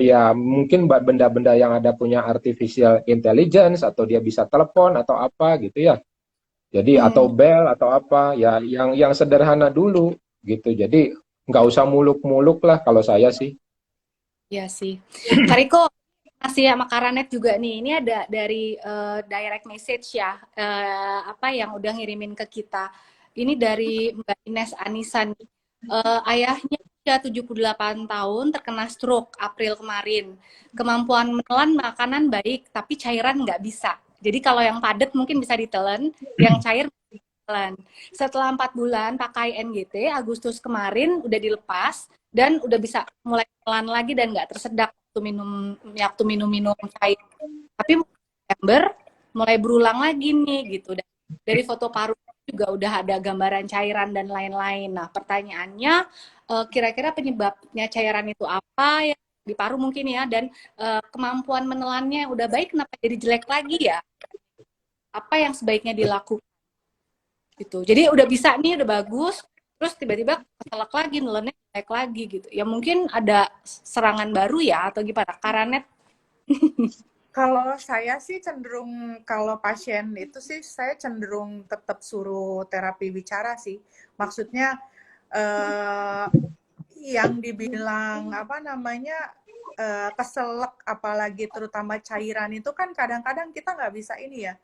ya mungkin benda-benda yang ada punya artificial intelligence, atau dia bisa telepon atau apa gitu ya. Jadi atau bel atau apa ya, yang sederhana dulu gitu. Jadi nggak usah muluk-muluk lah kalau saya sih. Ya sih. Kak Riko, kasih sama Karanet juga nih. Ini ada dari direct message ya, apa yang udah ngirimin ke kita. Ini dari Mbak Ines Anisan. Ayahnya usia 78 tahun terkena stroke April kemarin. Kemampuan menelan makanan baik, tapi cairan nggak bisa. Jadi kalau yang padat mungkin bisa ditelan, yang cair ditelan. Setelah 4 bulan pakai NGT, Agustus kemarin udah dilepas dan udah bisa mulai pelan lagi dan nggak tersedak waktu minum cair. Tapi September mulai berulang lagi nih gitu. Dan dari foto paru juga udah ada gambaran cairan dan lain-lain. Nah, pertanyaannya kira-kira penyebabnya cairan itu apa ya? Di paru mungkin ya, dan kemampuan menelannya udah baik, kenapa jadi jelek lagi ya? Apa yang sebaiknya dilakukan gitu. Jadi udah bisa nih, udah bagus, terus tiba-tiba keselak lagi, nelennya jelek lagi gitu. Ya mungkin ada serangan baru ya, atau gimana? Karanet? Kalau saya sih cenderung, kalau pasien itu sih saya cenderung tetap suruh terapi bicara sih. Maksudnya yang dibilang apa namanya keselak, apalagi terutama cairan itu kan kadang-kadang kita nggak bisa ini ya.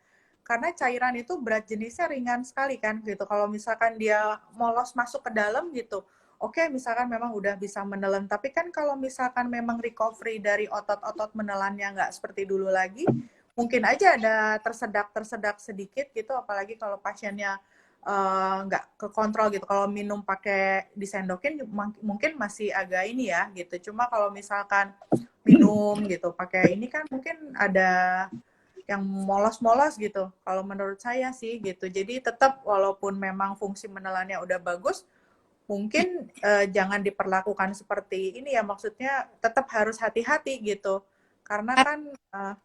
Karena cairan itu berat jenisnya ringan sekali kan gitu. Kalau misalkan dia molos masuk ke dalam gitu, oke, misalkan memang udah bisa menelan. Tapi kan kalau misalkan memang recovery dari otot-otot menelannya nggak seperti dulu lagi, mungkin aja ada tersedak sedikit gitu. Apalagi kalau pasiennya nggak kekontrol gitu. Kalau minum pakai disendokin mungkin masih agak ini ya gitu. Cuma kalau misalkan minum gitu pakai ini kan mungkin ada yang molos-molos gitu. Kalau menurut saya sih gitu. Jadi tetap walaupun memang fungsi menelannya udah bagus, mungkin jangan diperlakukan seperti ini ya. Maksudnya tetap harus hati-hati gitu. Karena kan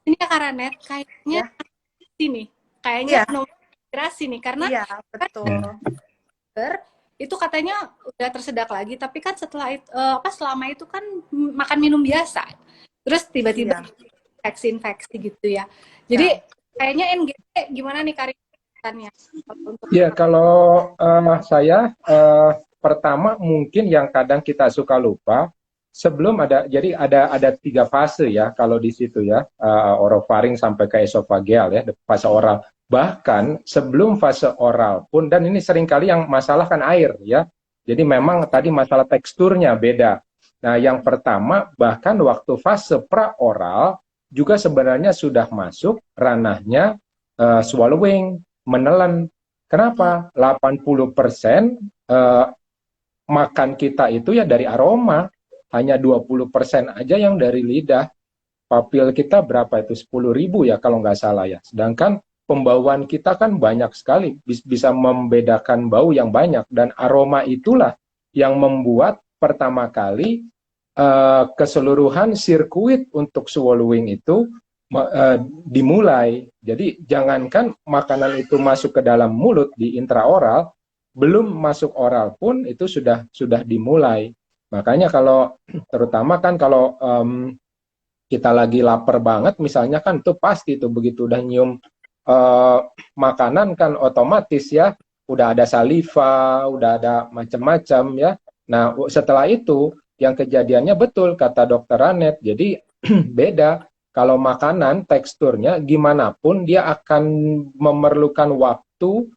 Ini ya Karanet, kayaknya ya, sini, kayaknya iya, nomor inspirasi nih, karena iya betul. itu katanya udah tersedak lagi, tapi kan setelah itu selama itu kan makan minum biasa, terus tiba-tiba Iya. infeksi gitu ya. Jadi kayaknya NGT gimana nih karitannya? Ya kalau saya pertama mungkin yang kadang kita suka lupa, sebelum ada, jadi ada 3 fase ya kalau di situ ya, orofaring sampai ke esofageal ya, fase oral. Bahkan sebelum fase oral pun, dan ini seringkali yang masalah kan air ya, jadi memang tadi masalah teksturnya beda. Nah yang pertama, bahkan waktu fase praoral juga sebenarnya sudah masuk ranahnya swallowing, menelan. Kenapa? 80% makan kita itu ya dari aroma, hanya 20% aja yang dari lidah. Papil kita berapa itu? 10.000 ya kalau nggak salah ya. Sedangkan pembauan kita kan banyak sekali, bisa membedakan bau yang banyak. Dan aroma itulah yang membuat pertama kali keseluruhan sirkuit untuk swallowing itu dimulai. Jadi jangankan makanan itu masuk ke dalam mulut di intraoral, belum masuk oral pun itu sudah dimulai. Makanya kalau terutama kan kalau kita lagi lapar banget misalnya kan itu pasti tuh begitu udah nyium makanan kan otomatis ya udah ada saliva, udah ada macam-macam ya. Nah setelah itu yang kejadiannya betul kata dokter Anet, jadi beda. Kalau makanan teksturnya gimana pun dia akan memerlukan waktu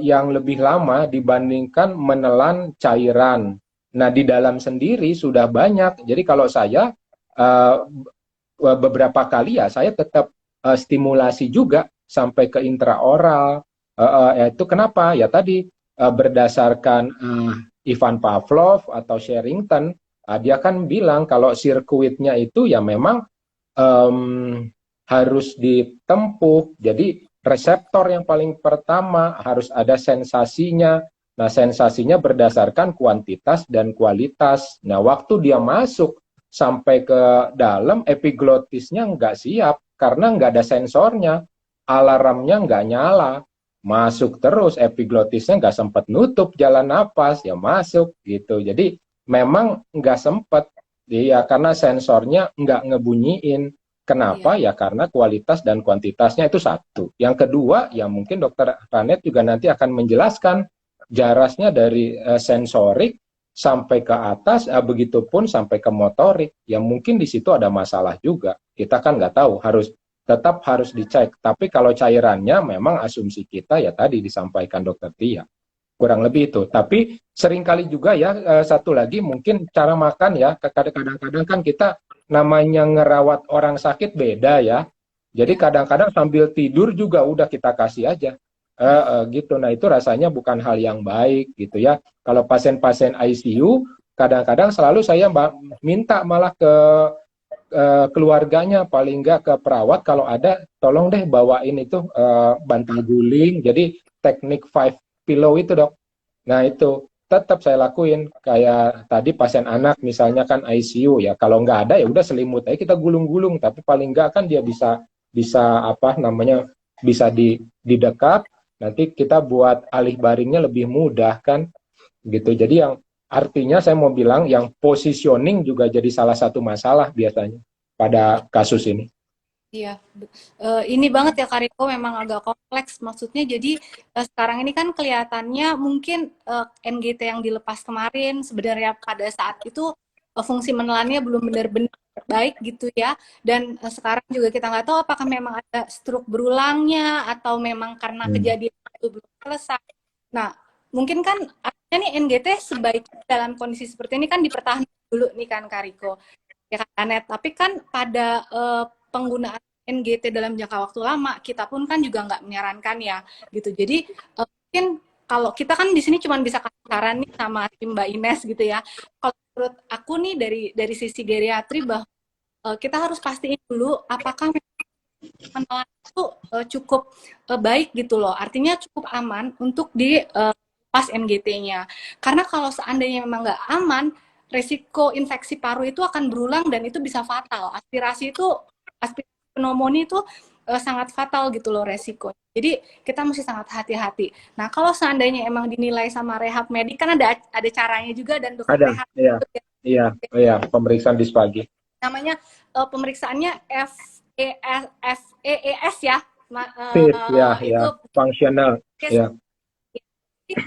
yang lebih lama dibandingkan menelan cairan. Nah di dalam sendiri sudah banyak. Jadi kalau saya beberapa kali ya saya tetap stimulasi juga sampai ke intraoral. Itu kenapa? Ya tadi berdasarkan Ivan Pavlov atau Sherrington, dia kan bilang kalau sirkuitnya itu ya memang harus ditempuh. Jadi reseptor yang paling pertama harus ada sensasinya. Nah, sensasinya berdasarkan kuantitas dan kualitas. Nah, waktu dia masuk sampai ke dalam, epiglotisnya nggak siap karena nggak ada sensornya. Alarmnya nggak nyala. Masuk terus, epiglotisnya nggak sempat nutup jalan napas, ya masuk gitu. Jadi memang nggak sempat. Ya, karena sensornya nggak ngebunyiin. Kenapa? Ya karena kualitas dan kuantitasnya itu satu. Yang kedua, ya mungkin Dokter Ranet juga nanti akan menjelaskan jarasnya dari sensorik sampai ke atas, begitupun sampai ke motorik. Ya mungkin di situ ada masalah juga. Kita kan nggak tahu, tetap harus dicek. Tapi kalau cairannya memang asumsi kita ya tadi disampaikan Dokter Tia. Kurang lebih itu. Tapi seringkali juga ya, satu lagi mungkin cara makan ya. Kadang-kadang kan kita namanya ngerawat orang sakit beda ya. Jadi kadang-kadang sambil tidur juga udah kita kasih aja. Gitu. Nah itu rasanya bukan hal yang baik gitu ya. Kalau pasien-pasien ICU kadang-kadang selalu saya minta malah ke keluarganya, paling nggak ke perawat kalau ada, tolong deh bawain itu bantal guling. Jadi teknik 5 pillow itu dok. Nah itu tetap saya lakuin. Kayak tadi pasien anak misalnya kan ICU ya. Kalau nggak ada ya udah selimut aja kita gulung-gulung. Tapi paling nggak kan dia bisa apa namanya bisa didekat. Nanti kita buat alih baringnya lebih mudah kan, gitu. Jadi yang artinya saya mau bilang yang positioning juga jadi salah satu masalah biasanya pada kasus ini. Iya, ini banget ya Kak Riko, memang agak kompleks. Maksudnya jadi sekarang ini kan kelihatannya mungkin NGT yang dilepas kemarin sebenarnya pada saat itu fungsi menelannya belum benar-benar baik gitu ya. Dan sekarang juga kita nggak tahu apakah memang ada stroke berulangnya atau memang karena kejadian itu belum selesai. Nah, mungkin kan artinya nih NGT sebaiknya dalam kondisi seperti ini kan dipertahankan dulu nih kan Kak Riko. Ya kan, Anet. Tapi kan pada penggunaan NGT dalam jangka waktu lama, kita pun kan juga nggak menyarankan ya, gitu. Jadi mungkin kalau kita kan di sini cuma bisa kasih saran nih sama tim Mbak Ines gitu ya. Kalau menurut aku nih dari sisi geriatri bahwa kita harus pastiin dulu apakah menelan itu cukup baik gitu loh. Artinya cukup aman untuk di pas NGT-nya. Karena kalau seandainya memang nggak aman, resiko infeksi paru itu akan berulang dan itu bisa fatal. Aspirasi pneumonia itu sangat fatal gitu loh resiko. Jadi kita mesti sangat hati-hati. Nah kalau seandainya emang dinilai sama rehab medik kan ada caranya juga dan dokter Ada, rehab. Iya, pemeriksaan dispagi. Namanya pemeriksaannya FEES ya. Ya, fungsional. Ya.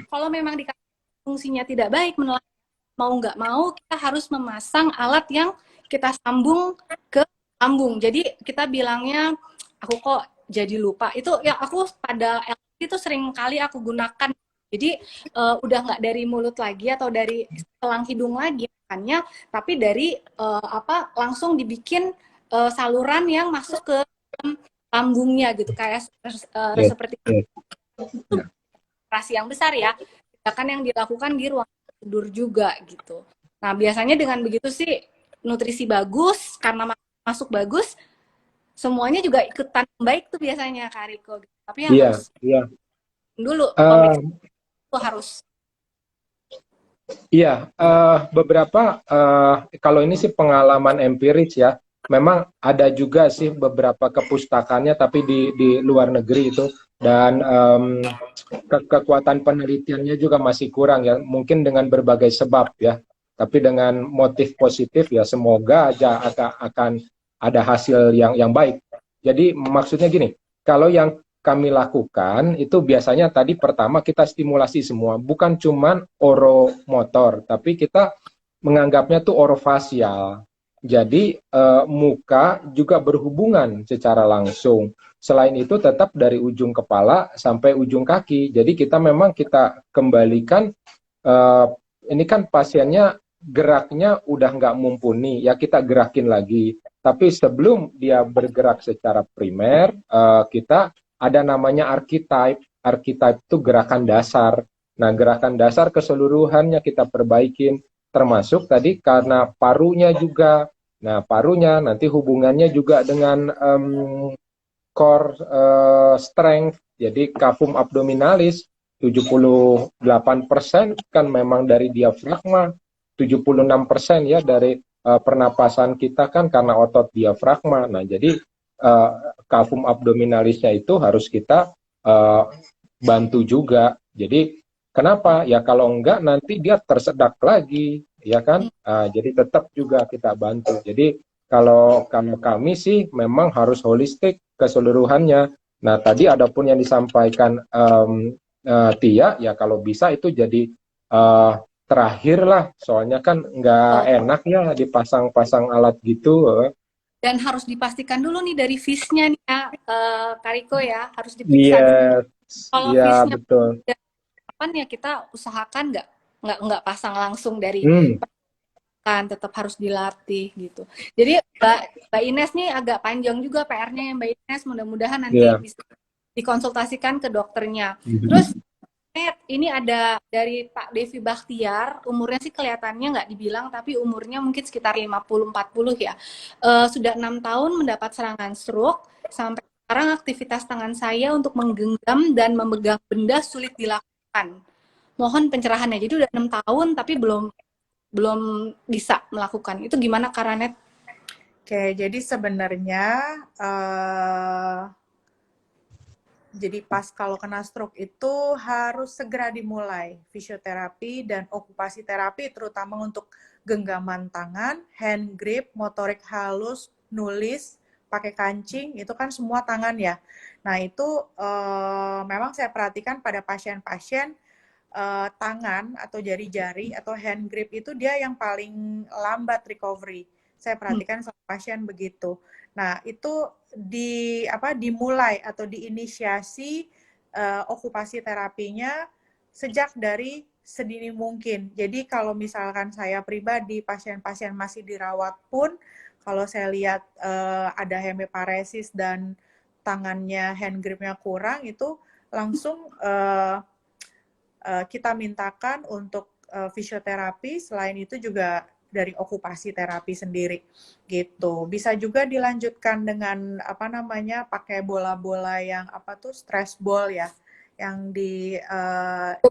Kalau memang dikatakan fungsinya tidak baik, mau nggak mau kita harus memasang alat yang kita sambung ke lambung. Jadi kita bilangnya, aku kok jadi lupa. Itu ya aku pada LP itu sering kali aku gunakan. Jadi udah nggak dari mulut lagi atau dari selang hidung lagi makannya, tapi dari langsung dibikin saluran yang masuk ke lambungnya gitu, kayak seperti itu. Operasi yang besar ya. Kan yang dilakukan di ruang tidur juga gitu. Nah biasanya dengan begitu sih nutrisi bagus karena masuk bagus, semuanya juga ikutan baik tuh biasanya Kak Riko. Tapi yang harus dulu itu harus. Iya, beberapa kalau ini sih pengalaman empiris ya. Memang ada juga sih beberapa kepustakannya, tapi di luar negeri itu dan kekuatan penelitiannya juga masih kurang ya. Mungkin dengan berbagai sebab ya. Tapi dengan motif positif ya semoga aja akan ada hasil yang baik. Jadi maksudnya gini, kalau yang kami lakukan itu biasanya tadi pertama kita stimulasi semua, bukan cuman oromotor, tapi kita menganggapnya tuh orofasial. Jadi muka juga berhubungan secara langsung. Selain itu tetap dari ujung kepala sampai ujung kaki. Jadi kita kembalikan, ini kan pasiennya geraknya udah nggak mumpuni, ya kita gerakin lagi. Tapi sebelum dia bergerak secara primer, kita ada namanya archetype. Archetype itu gerakan dasar. Nah, gerakan dasar keseluruhannya kita perbaikin, termasuk tadi karena parunya juga. Nah, parunya nanti hubungannya juga dengan core strength. Jadi kafum abdominalis 78% kan memang dari diafragma, 76% ya dari pernapasan kita kan karena otot diafragma. Nah, jadi kafum abdominalisnya itu harus kita bantu juga. Jadi kenapa? Ya kalau enggak nanti dia tersedak lagi, ya kan? Jadi tetap juga kita bantu. Jadi kalau kami sih memang harus holistik keseluruhannya. Nah, tadi ada pun yang disampaikan Tia, ya kalau bisa itu jadi terakhir lah, soalnya kan nggak Oh, enak ya dipasang-pasang alat gitu. dan harus dipastikan dulu nih dari visnya nih ya, Kariko ya, harus diperiksa dulu. Yes, Kalau ya visnya betul. kapan ya kita usahakan nggak pasang langsung dari Hmm, kan, tetap harus dilatih gitu. Jadi Mbak Ines nih agak panjang juga PR-nya ya Mbak Ines, mudah-mudahan nanti ya. bisa dikonsultasikan ke dokternya. Terus ini ada dari Pak Devi Bakhtiar, umurnya sih kelihatannya nggak dibilang, tapi umurnya mungkin sekitar 50-40 ya. Sudah 6 tahun mendapat serangan stroke, sampai sekarang aktivitas tangan saya untuk menggenggam dan memegang benda sulit dilakukan. Mohon pencerahannya. Jadi udah 6 tahun tapi belum belum bisa melakukan. Itu gimana Karanet? Oke, jadi sebenarnya jadi pas kalau kena stroke itu harus segera dimulai fisioterapi dan okupasi terapi, terutama untuk genggaman tangan, hand grip, motorik halus, nulis, pakai kancing, itu kan semua tangan ya. Nah itu memang saya perhatikan pada pasien-pasien tangan atau jari-jari atau hand grip itu dia yang paling lambat recovery. Saya perhatikan sama pasien begitu. Nah, itu dimulai atau diinisiasi okupasi terapinya sejak dari sedini mungkin. Jadi kalau misalkan saya pribadi pasien-pasien masih dirawat pun kalau saya lihat ada hemiparesis dan tangannya hand gripnya kurang itu langsung kita mintakan untuk fisioterapi, selain itu juga dari okupasi terapi sendiri gitu. Bisa juga dilanjutkan dengan apa namanya pakai bola-bola yang apa tuh stress ball ya, yang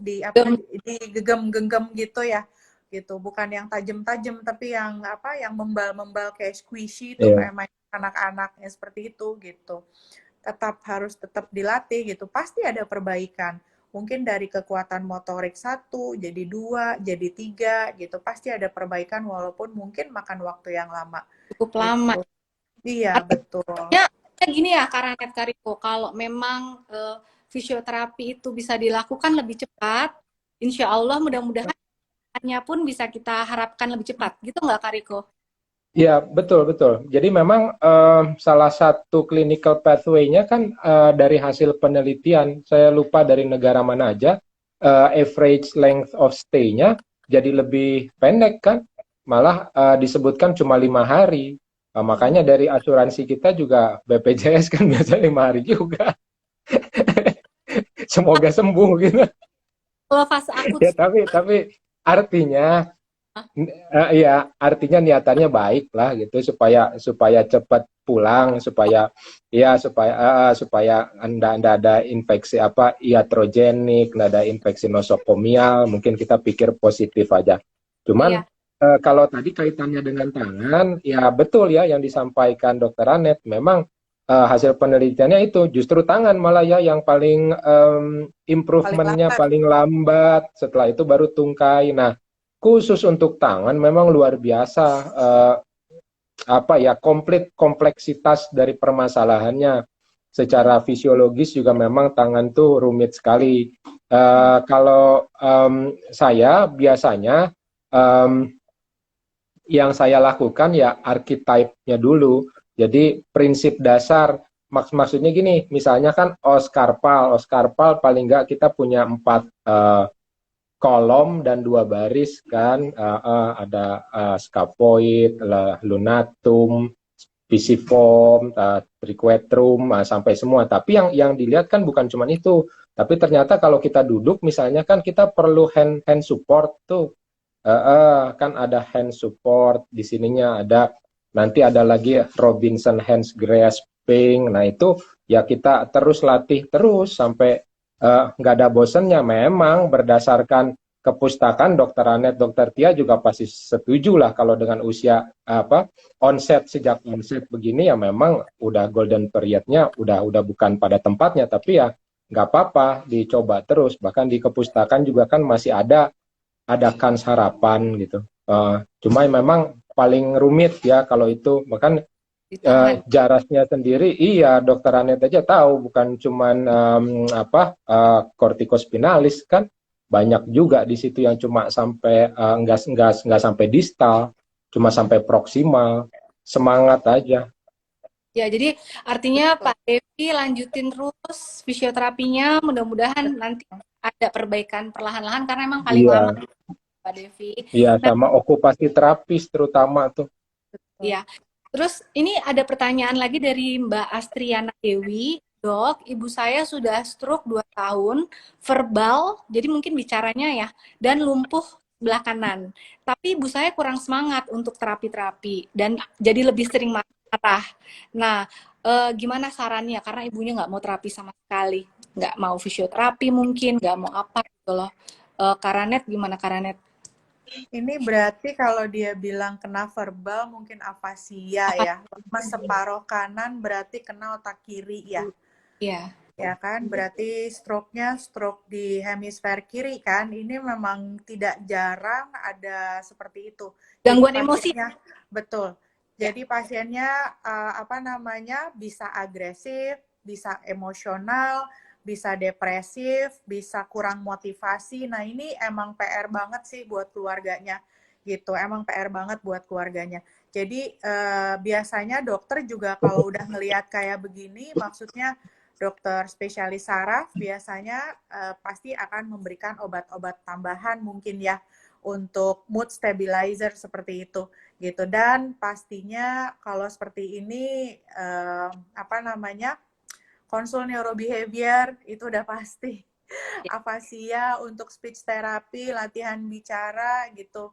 digegem-genggam gitu ya, gitu. Bukan yang tajam-tajam tapi yang apa yang membal-membal kayak squishy itu Iya. kayak main anak-anaknya seperti itu gitu. Tetap dilatih gitu. Pasti ada perbaikan. Mungkin dari kekuatan motorik 1 jadi 2 jadi 3 gitu, pasti ada perbaikan walaupun mungkin makan waktu yang lama Cukup lama. gitu. Iya, betul. Artinya gini ya Karanet Kariko, kalau memang fisioterapi itu bisa dilakukan lebih cepat, insya Allah mudah-mudahan hanya pun bisa kita harapkan lebih cepat. Gitu nggak Kariko? Ya, betul, betul. Jadi memang salah satu clinical pathway-nya kan dari hasil penelitian, saya lupa dari negara mana aja, average length of stay-nya jadi lebih pendek kan, malah disebutkan cuma 5 hari. Makanya dari asuransi kita juga BPJS kan biasa 5 hari juga. Semoga sembuh gitu. Kalau fase akut, Ya, tapi artinya ya, artinya niatannya baik lah gitu supaya supaya cepat pulang, supaya anda ada infeksi apa iatrogenik, nggak ada infeksi nosokomial, mungkin kita pikir positif aja. Cuman iya. kalau tadi kaitannya dengan tangan, ya betul ya yang disampaikan Dokter Anet, memang hasil penelitiannya itu justru tangan malah ya yang paling Paling improvementnya lambat. paling lambat, setelah itu baru tungkai. Nah, khusus untuk tangan memang luar biasa apa ya kompleksitas dari permasalahannya. Secara fisiologis juga memang tangan tuh rumit sekali. Kalau saya biasanya yang saya lakukan ya archetype-nya dulu. Jadi prinsip dasar maksudnya gini, misalnya kan Oscarpal paling nggak kita punya 4 kolom dan 2 baris kan, ada scaphoid, lunatum, Visiform, Triquetrum, sampai semua. Tapi yang dilihat kan bukan cuma itu. Tapi ternyata kalau kita duduk misalnya kan kita perlu hand support tuh. Kan ada hand support di sininya, ada nanti ada lagi Robinson hands grasping. Nah itu ya kita terus latih terus sampai nggak ada bosennya. Memang berdasarkan kepustakaan Dokter Anet, Dokter Tia juga pasti setuju lah kalau dengan usia sejak onset begini ya memang udah golden periodnya udah bukan pada tempatnya, tapi ya nggak apa-apa dicoba terus. Bahkan di kepustakaan juga kan masih ada kans harapan gitu. Cuma memang paling rumit ya kalau itu, bahkan jarasnya sendiri, iya Dokter Anet aja tahu, bukan cuman kortikospinalis kan, banyak juga di situ yang cuma sampai nggak sampai distal, cuma sampai proksimal. Semangat aja. Ya, jadi artinya Pak Devi lanjutin terus fisioterapinya, mudah-mudahan nanti ada perbaikan perlahan-lahan karena emang paling Iya, lama Pak Devi. iya Nah, sama okupasi terapis terutama tuh. ya. Terus ini ada pertanyaan lagi dari Mbak Astriana Dewi. Dok, ibu saya sudah stroke 2 tahun, verbal, jadi mungkin bicaranya ya, dan lumpuh sebelah kanan. Tapi ibu saya kurang semangat untuk terapi-terapi, dan jadi lebih sering marah. Nah, gimana sarannya? Karena ibunya nggak mau terapi sama sekali. Nggak mau fisioterapi mungkin, nggak mau apa gitu loh. Karanet gimana Karanet? Ini berarti kalau dia bilang kena verbal mungkin afasia Apa? ya. Lemes separuh kanan berarti kena otak kiri ya. Iya. Ya kan, berarti stroke-nya stroke di hemisfer kiri kan. Ini memang tidak jarang ada seperti itu. Jadi Gangguan emosi. pasiennya betul. Ya. Jadi pasiennya bisa agresif, bisa emosional, bisa depresif, bisa kurang motivasi. Nah, ini emang PR banget sih buat keluarganya gitu. Emang PR banget buat keluarganya. Jadi biasanya dokter juga kalau udah ngelihat kayak begini, maksudnya dokter spesialis saraf biasanya pasti akan memberikan obat-obat tambahan mungkin ya untuk mood stabilizer seperti itu gitu. Dan pastinya kalau seperti ini konsul neurobehavior itu udah pasti. Afasia untuk speech therapy, latihan bicara gitu.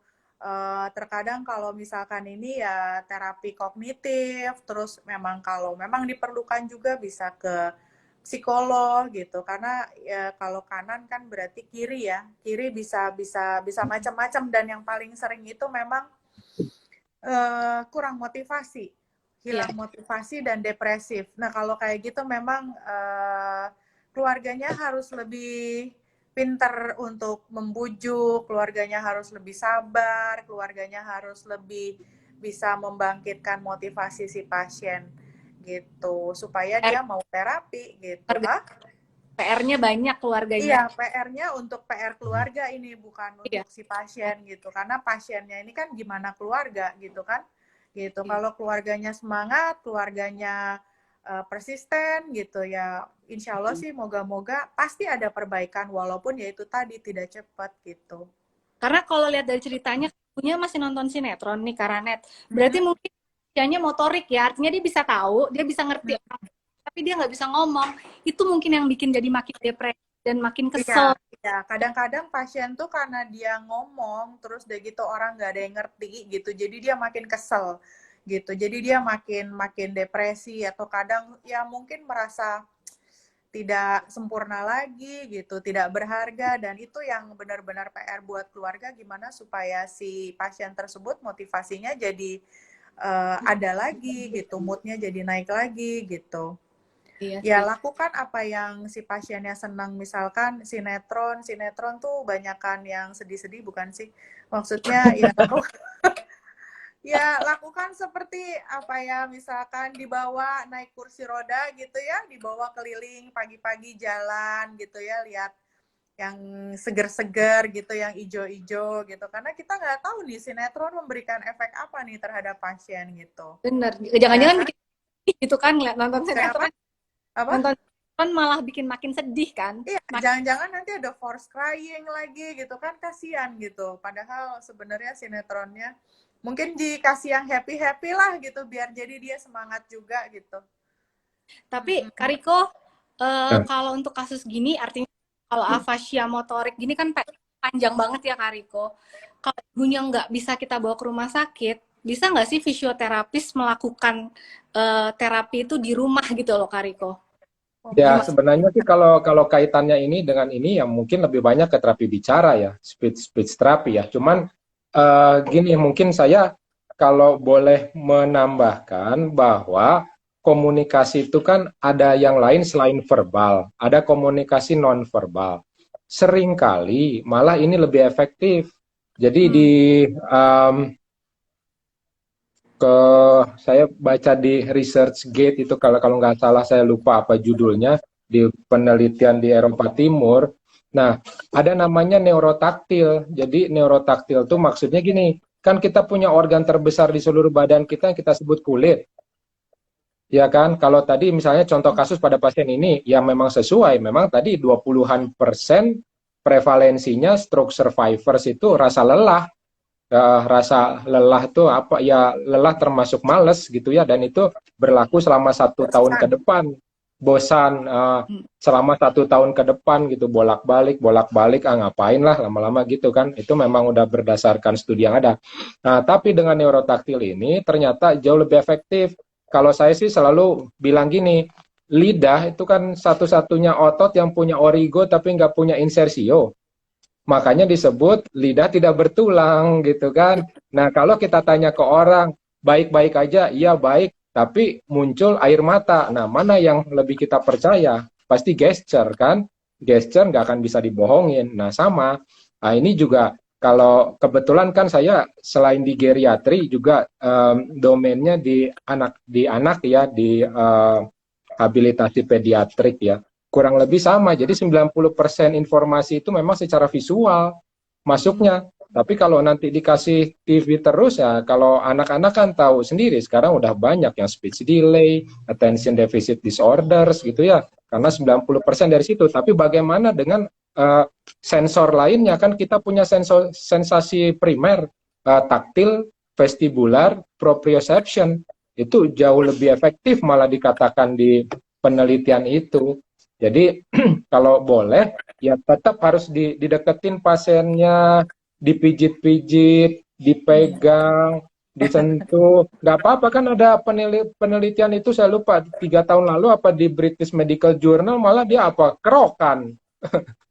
Terkadang kalau misalkan ini ya terapi kognitif, terus kalau memang diperlukan juga bisa ke psikolog gitu, karena ya kalau kanan kan berarti kiri ya, kiri bisa macam-macam, dan yang paling sering itu memang kurang motivasi, hilang motivasi dan depresif. Nah kalau kayak gitu memang keluarganya harus lebih pinter untuk membujuk, keluarganya harus lebih sabar, keluarganya harus lebih bisa membangkitkan motivasi si pasien gitu, supaya dia mau terapi gitu. PR-nya banyak keluarganya. Iya, PR-nya untuk PR keluarga ini, bukan untuk si pasien gitu. Karena pasiennya ini kan gimana keluarga gitu kan. Gitu. Kalau keluarganya semangat, keluarganya persisten gitu ya, insya Allah sih moga-moga pasti ada perbaikan, walaupun ya itu tadi tidak cepat gitu. Karena kalau lihat dari ceritanya, punya masih nonton sinetron nih Karanet. Berarti mungkin usianya motorik ya, artinya dia bisa tahu, dia bisa ngerti, tapi dia nggak bisa ngomong. Itu mungkin yang bikin jadi makin depresi dan makin kesel. Iya, kadang-kadang pasien tuh karena dia ngomong, terus udah gitu orang nggak ada yang ngerti gitu, jadi dia makin kesel gitu. Jadi dia makin depresi, atau kadang ya mungkin merasa tidak sempurna lagi gitu, tidak berharga, dan itu yang benar-benar PR buat keluarga, gimana supaya si pasien tersebut motivasinya jadi ada lagi gitu, moodnya jadi naik lagi gitu. Iya Ya sih. lakukan apa yang si pasiennya senang, misalkan sinetron tuh banyakan yang sedih-sedih bukan sih? Maksudnya ya ya lakukan seperti apa ya, misalkan dibawa naik kursi roda gitu ya, dibawa keliling pagi-pagi jalan gitu ya, lihat yang seger-seger gitu, yang ijo-ijo gitu, karena kita nggak tahu nih sinetron memberikan efek apa nih terhadap pasien gitu. Bener. Jangan-jangan bikin sedih gitu kan, nonton Kenapa? sinetron. Apa? Nonton sinetron malah bikin makin sedih kan. Iya, jangan-jangan nanti ada force crying lagi gitu kan, kasihan gitu. Padahal sebenarnya sinetronnya mungkin dikasih yang happy-happy lah gitu, biar jadi dia semangat juga gitu. Tapi Kak Riko, Nah, kalau untuk kasus gini artinya kalau afasia motorik gini kan panjang banget ya Kak Riko. Kalau ibunya nggak bisa kita bawa ke rumah sakit, bisa nggak sih fisioterapis melakukan terapi itu di rumah gitu loh Kak Riko? ya Gimana? sebenarnya sih kalau kalau kaitannya ini dengan ini ya mungkin lebih banyak ke terapi bicara ya, speech therapy ya. Cuman gini mungkin saya kalau boleh menambahkan bahwa komunikasi itu kan ada yang lain selain verbal, ada komunikasi non verbal. Seringkali malah ini lebih efektif. Jadi di em, ke saya baca di ResearchGate itu kalau kalau nggak salah saya lupa apa judulnya di penelitian di Eropa Timur. Nah, ada namanya neurotaktil. Jadi neurotaktil itu maksudnya gini, kan kita punya organ terbesar di seluruh badan kita yang kita sebut kulit. Ya kan, kalau tadi misalnya contoh kasus pada pasien ini yang memang sesuai, memang tadi 20-an% prevalensinya stroke survivors itu rasa lelah. Rasa lelah tuh apa ya, lelah termasuk males gitu ya, dan itu berlaku selama 1 tahun ke Bosan. depan, bosan selama 1 tahun ke depan gitu, bolak-balik ngapain lah lama-lama gitu kan, itu memang udah berdasarkan studi yang ada. Nah tapi dengan neurotaktil ini ternyata jauh lebih efektif. Kalau saya sih selalu bilang gini, lidah itu kan satu-satunya otot yang punya origo tapi nggak punya insersio. Makanya disebut lidah tidak bertulang gitu kan. Nah, kalau kita tanya ke orang, baik-baik aja, iya baik, tapi muncul air mata. Nah, mana yang lebih kita percaya? Pasti gesture kan? Gesture nggak akan bisa dibohongin. Nah, sama. Nah, ini juga kalau kebetulan kan saya selain di geriatri juga domainnya di anak ya, di habilitasi pediatrik ya. Kurang lebih sama. Jadi 90% informasi itu memang secara visual masuknya. Tapi kalau nanti dikasih TV terus ya, kalau anak-anak kan tahu sendiri sekarang udah banyak yang speech delay, attention deficit disorders gitu ya. Karena 90% dari situ. Tapi bagaimana dengan sensor lainnya, kan kita punya sensor sensasi primer, taktil, vestibular, proprioception. Itu jauh lebih efektif malah dikatakan di penelitian itu. Jadi kalau boleh ya tetap harus dideketin pasiennya, dipijit-pijit, dipegang, disentuh. Nggak apa-apa kan, ada penelitian itu saya lupa 3 tahun lalu apa di British Medical Journal, malah dia apa kerokan.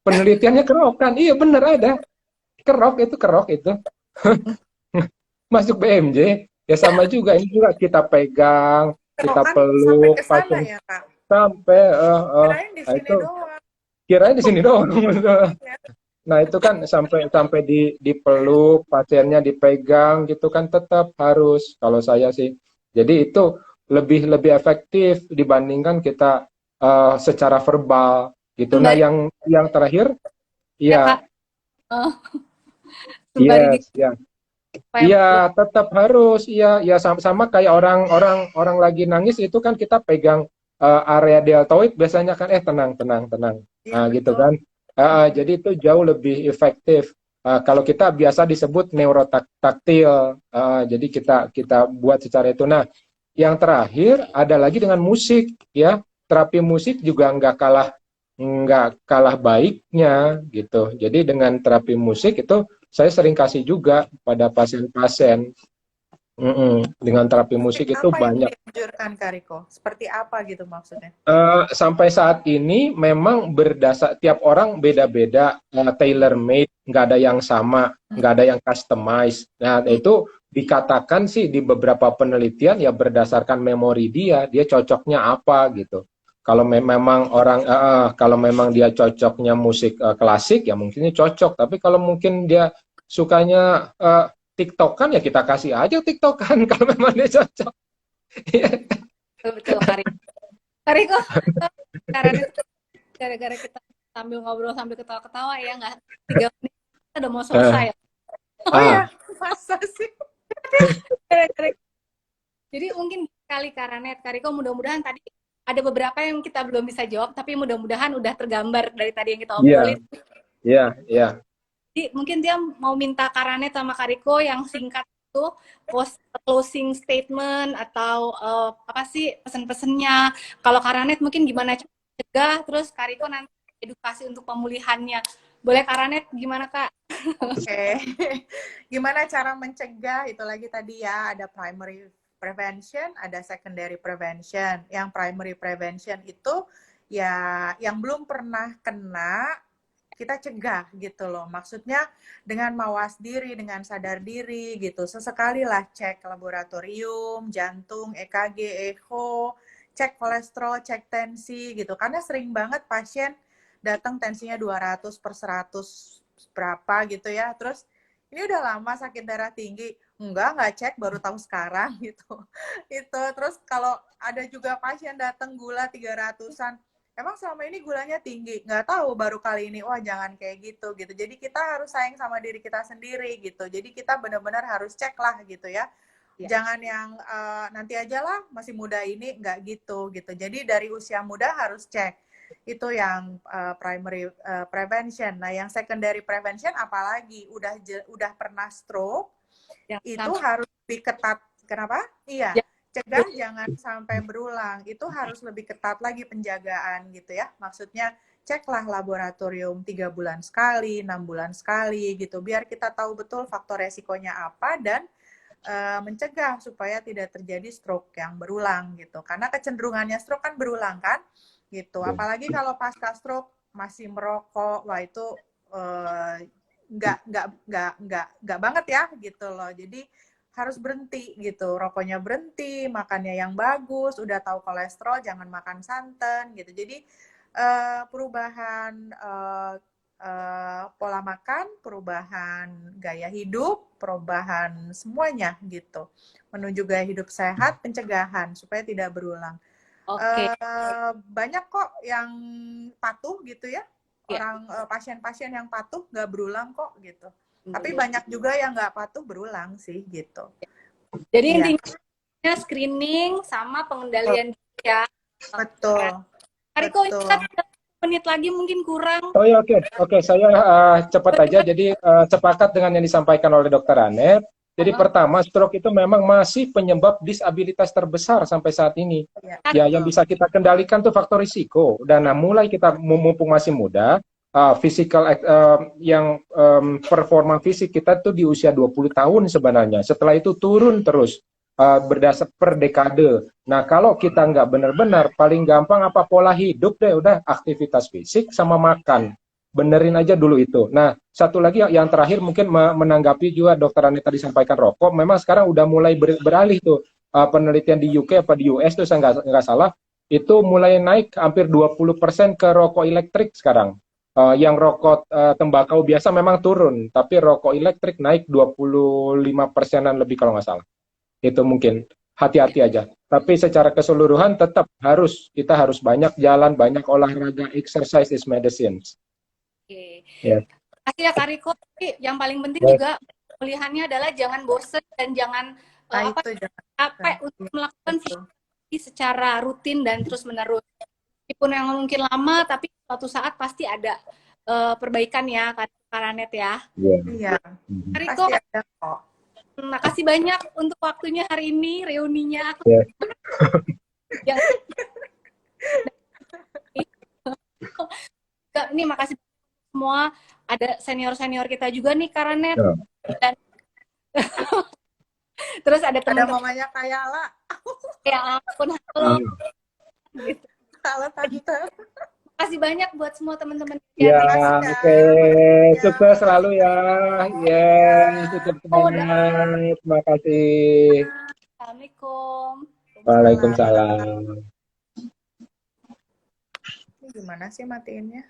Penelitiannya kerokan. Iya bener ada. Kerok itu. Masuk BMJ. Ya sama juga, ini juga kita pegang, kita Kerokan sampai peluk ke sana pasien ya, Kak? sampai Kirain di sini itu doang. kirain di sini doang. Ya. Nah itu kan sampai sampai dipeluk, pasiennya dipegang gitu kan, tetap harus kalau saya sih. Jadi itu lebih lebih efektif dibandingkan kita secara verbal gitu. Nah Sembari yang terakhir, ya Kak, ya eh, sembari di yes ya. supaya Iya, tetap harus. Iya, ya sama-sama kayak orang lagi nangis itu kan kita pegang area deltoid biasanya kan, tenang, tenang, tenang. Iya, Nah, gitu betul. kan. Jadi itu jauh lebih efektif. Kalau kita biasa disebut neurotaktil. Jadi kita kita buat secara itu. Nah, yang terakhir ada lagi dengan musik ya. Terapi musik juga nggak kalah baiknya gitu. Jadi dengan terapi musik itu saya sering kasih juga pada pasien-pasien. Dengan terapi Musik musik itu apa yang banyak. dianjurkan, Kak Riko? Seperti apa gitu maksudnya? Sampai saat ini memang berdasar tiap orang beda-beda, tailor made, nggak ada yang sama, nggak ada yang customize. Nah itu dikatakan sih di beberapa penelitian ya berdasarkan memori dia cocoknya apa gitu. Kalau memang kalau memang dia cocoknya musik klasik ya mungkin ini cocok. Tapi kalau mungkin dia sukanya TikTokan ya kita kasih aja TikTokan kalau memang dia cocok. betul Kak Riko. Kak Riko, karena itu gara-gara kita sambil ngobrol sambil ketawa-ketawa ya nggak 3 menit kita udah mau selesai. Oh ya, Ah, masa sih? Gara-gara- Jadi mungkin kali Karanet, Kak Riko mudah-mudahan tadi ada beberapa yang kita belum bisa jawab, tapi mudah-mudahan udah tergambar dari tadi yang kita iya, obrolin. iya, iya. Jadi mungkin dia mau minta Karanet sama Kak Riko yang singkat tuh post closing statement atau apa sih pesan-pesannya. Kalau Karanet mungkin gimana cara mencegah, terus Kariko nanti edukasi untuk pemulihannya. Boleh Karanet gimana Kak? Oke. Gimana cara mencegah? Itu lagi tadi ya, ada primary prevention, ada secondary prevention. Yang primary prevention itu ya yang belum pernah kena kita cegah gitu loh. Maksudnya dengan mawas diri, dengan sadar diri gitu. Sesekali lah cek laboratorium, jantung, EKG, echo, cek kolesterol, cek tensi gitu. Karena sering banget pasien datang tensinya 200 per 100 berapa gitu ya. Terus ini udah lama sakit darah tinggi. Nggak cek, baru tahu sekarang gitu. Itu terus kalau ada juga pasien datang gula 300-an, emang selama ini gulanya tinggi, nggak tahu baru kali ini, wah jangan kayak gitu gitu. Jadi kita harus sayang sama diri kita sendiri gitu. Jadi kita benar-benar harus cek lah gitu ya. Ya. Jangan yang nanti aja lah masih muda ini, nggak gitu gitu. Jadi dari usia muda harus cek. Itu yang primary prevention. Nah yang secondary prevention apalagi udah pernah stroke, itu harus lebih ketat. Kenapa? Iya. Cegah jangan sampai berulang, itu harus lebih ketat lagi penjagaan gitu ya. Maksudnya ceklah laboratorium 3 bulan sekali, 6 bulan sekali gitu, biar kita tahu betul faktor resikonya apa dan mencegah supaya tidak terjadi stroke yang berulang gitu. Karena kecenderungannya stroke kan berulang kan gitu. Apalagi kalau pasca stroke masih merokok, wah itu nggak banget ya gitu loh. Jadi harus berhenti gitu, rokoknya berhenti, makannya yang bagus, udah tahu kolesterol jangan makan santan gitu. Jadi perubahan pola makan, perubahan gaya hidup, perubahan semuanya gitu, menuju gaya hidup sehat, pencegahan supaya tidak berulang. Banyak kok yang patuh gitu ya, orang pasien-pasien yang patuh nggak berulang kok gitu. Tapi banyak juga yang nggak patuh berulang sih gitu. Jadi intinya screening sama pengendalian ya. Betul. Kariko kita 1 menit lagi mungkin kurang. Oh ya oke. Saya cepat aja. Jadi sepakat dengan yang disampaikan oleh Dokter Anet. Jadi pertama, stroke itu memang masih penyebab disabilitas terbesar sampai saat ini. Ya, yang bisa kita kendalikan tuh faktor risiko. Dan mulai kita mumpung masih muda, yang performa fisik kita tuh di usia 20 tahun sebenarnya. Setelah itu turun terus berdasar per dekade. Nah, kalau kita nggak benar-benar, paling gampang apa pola hidup deh, udah aktivitas fisik sama makan. Benerin aja dulu itu. Nah, satu lagi yang terakhir mungkin menanggapi juga Dokter Anita disampaikan rokok. Memang sekarang udah mulai beralih tuh penelitian di UK apa di US tuh saya nggak salah itu mulai naik hampir 20% ke rokok elektrik sekarang. Yang rokok tembakau biasa memang turun, tapi rokok elektrik naik 25%-an lebih kalau nggak salah. Itu mungkin hati-hati aja. Tapi secara keseluruhan tetap kita harus banyak jalan, banyak olahraga, exercise is medicine. Oke. Yes. Kasih ya Kariko. Yang paling penting juga pemulihannya adalah jangan bosen dan jangan capek untuk melakukan secara rutin dan terus menerus. Meskipun yang mungkin lama, tapi suatu saat pasti ada perbaikan ya Karanet ya. Iya. Kariko, makasih banyak untuk waktunya hari ini reuninya. Ini makasih semua, ada senior-senior kita juga nih Karanet. Dan terus ada teman-teman mamanya Kayala. Ya ampun, halo. Gitu. Halo Tante. Makasih banyak buat semua teman-teman. Ya, oke. Sukses selalu ya. Tutup semangat. Terima kasih. Assalamualaikum. Waalaikumsalam. Ini gimana sih matiinnya?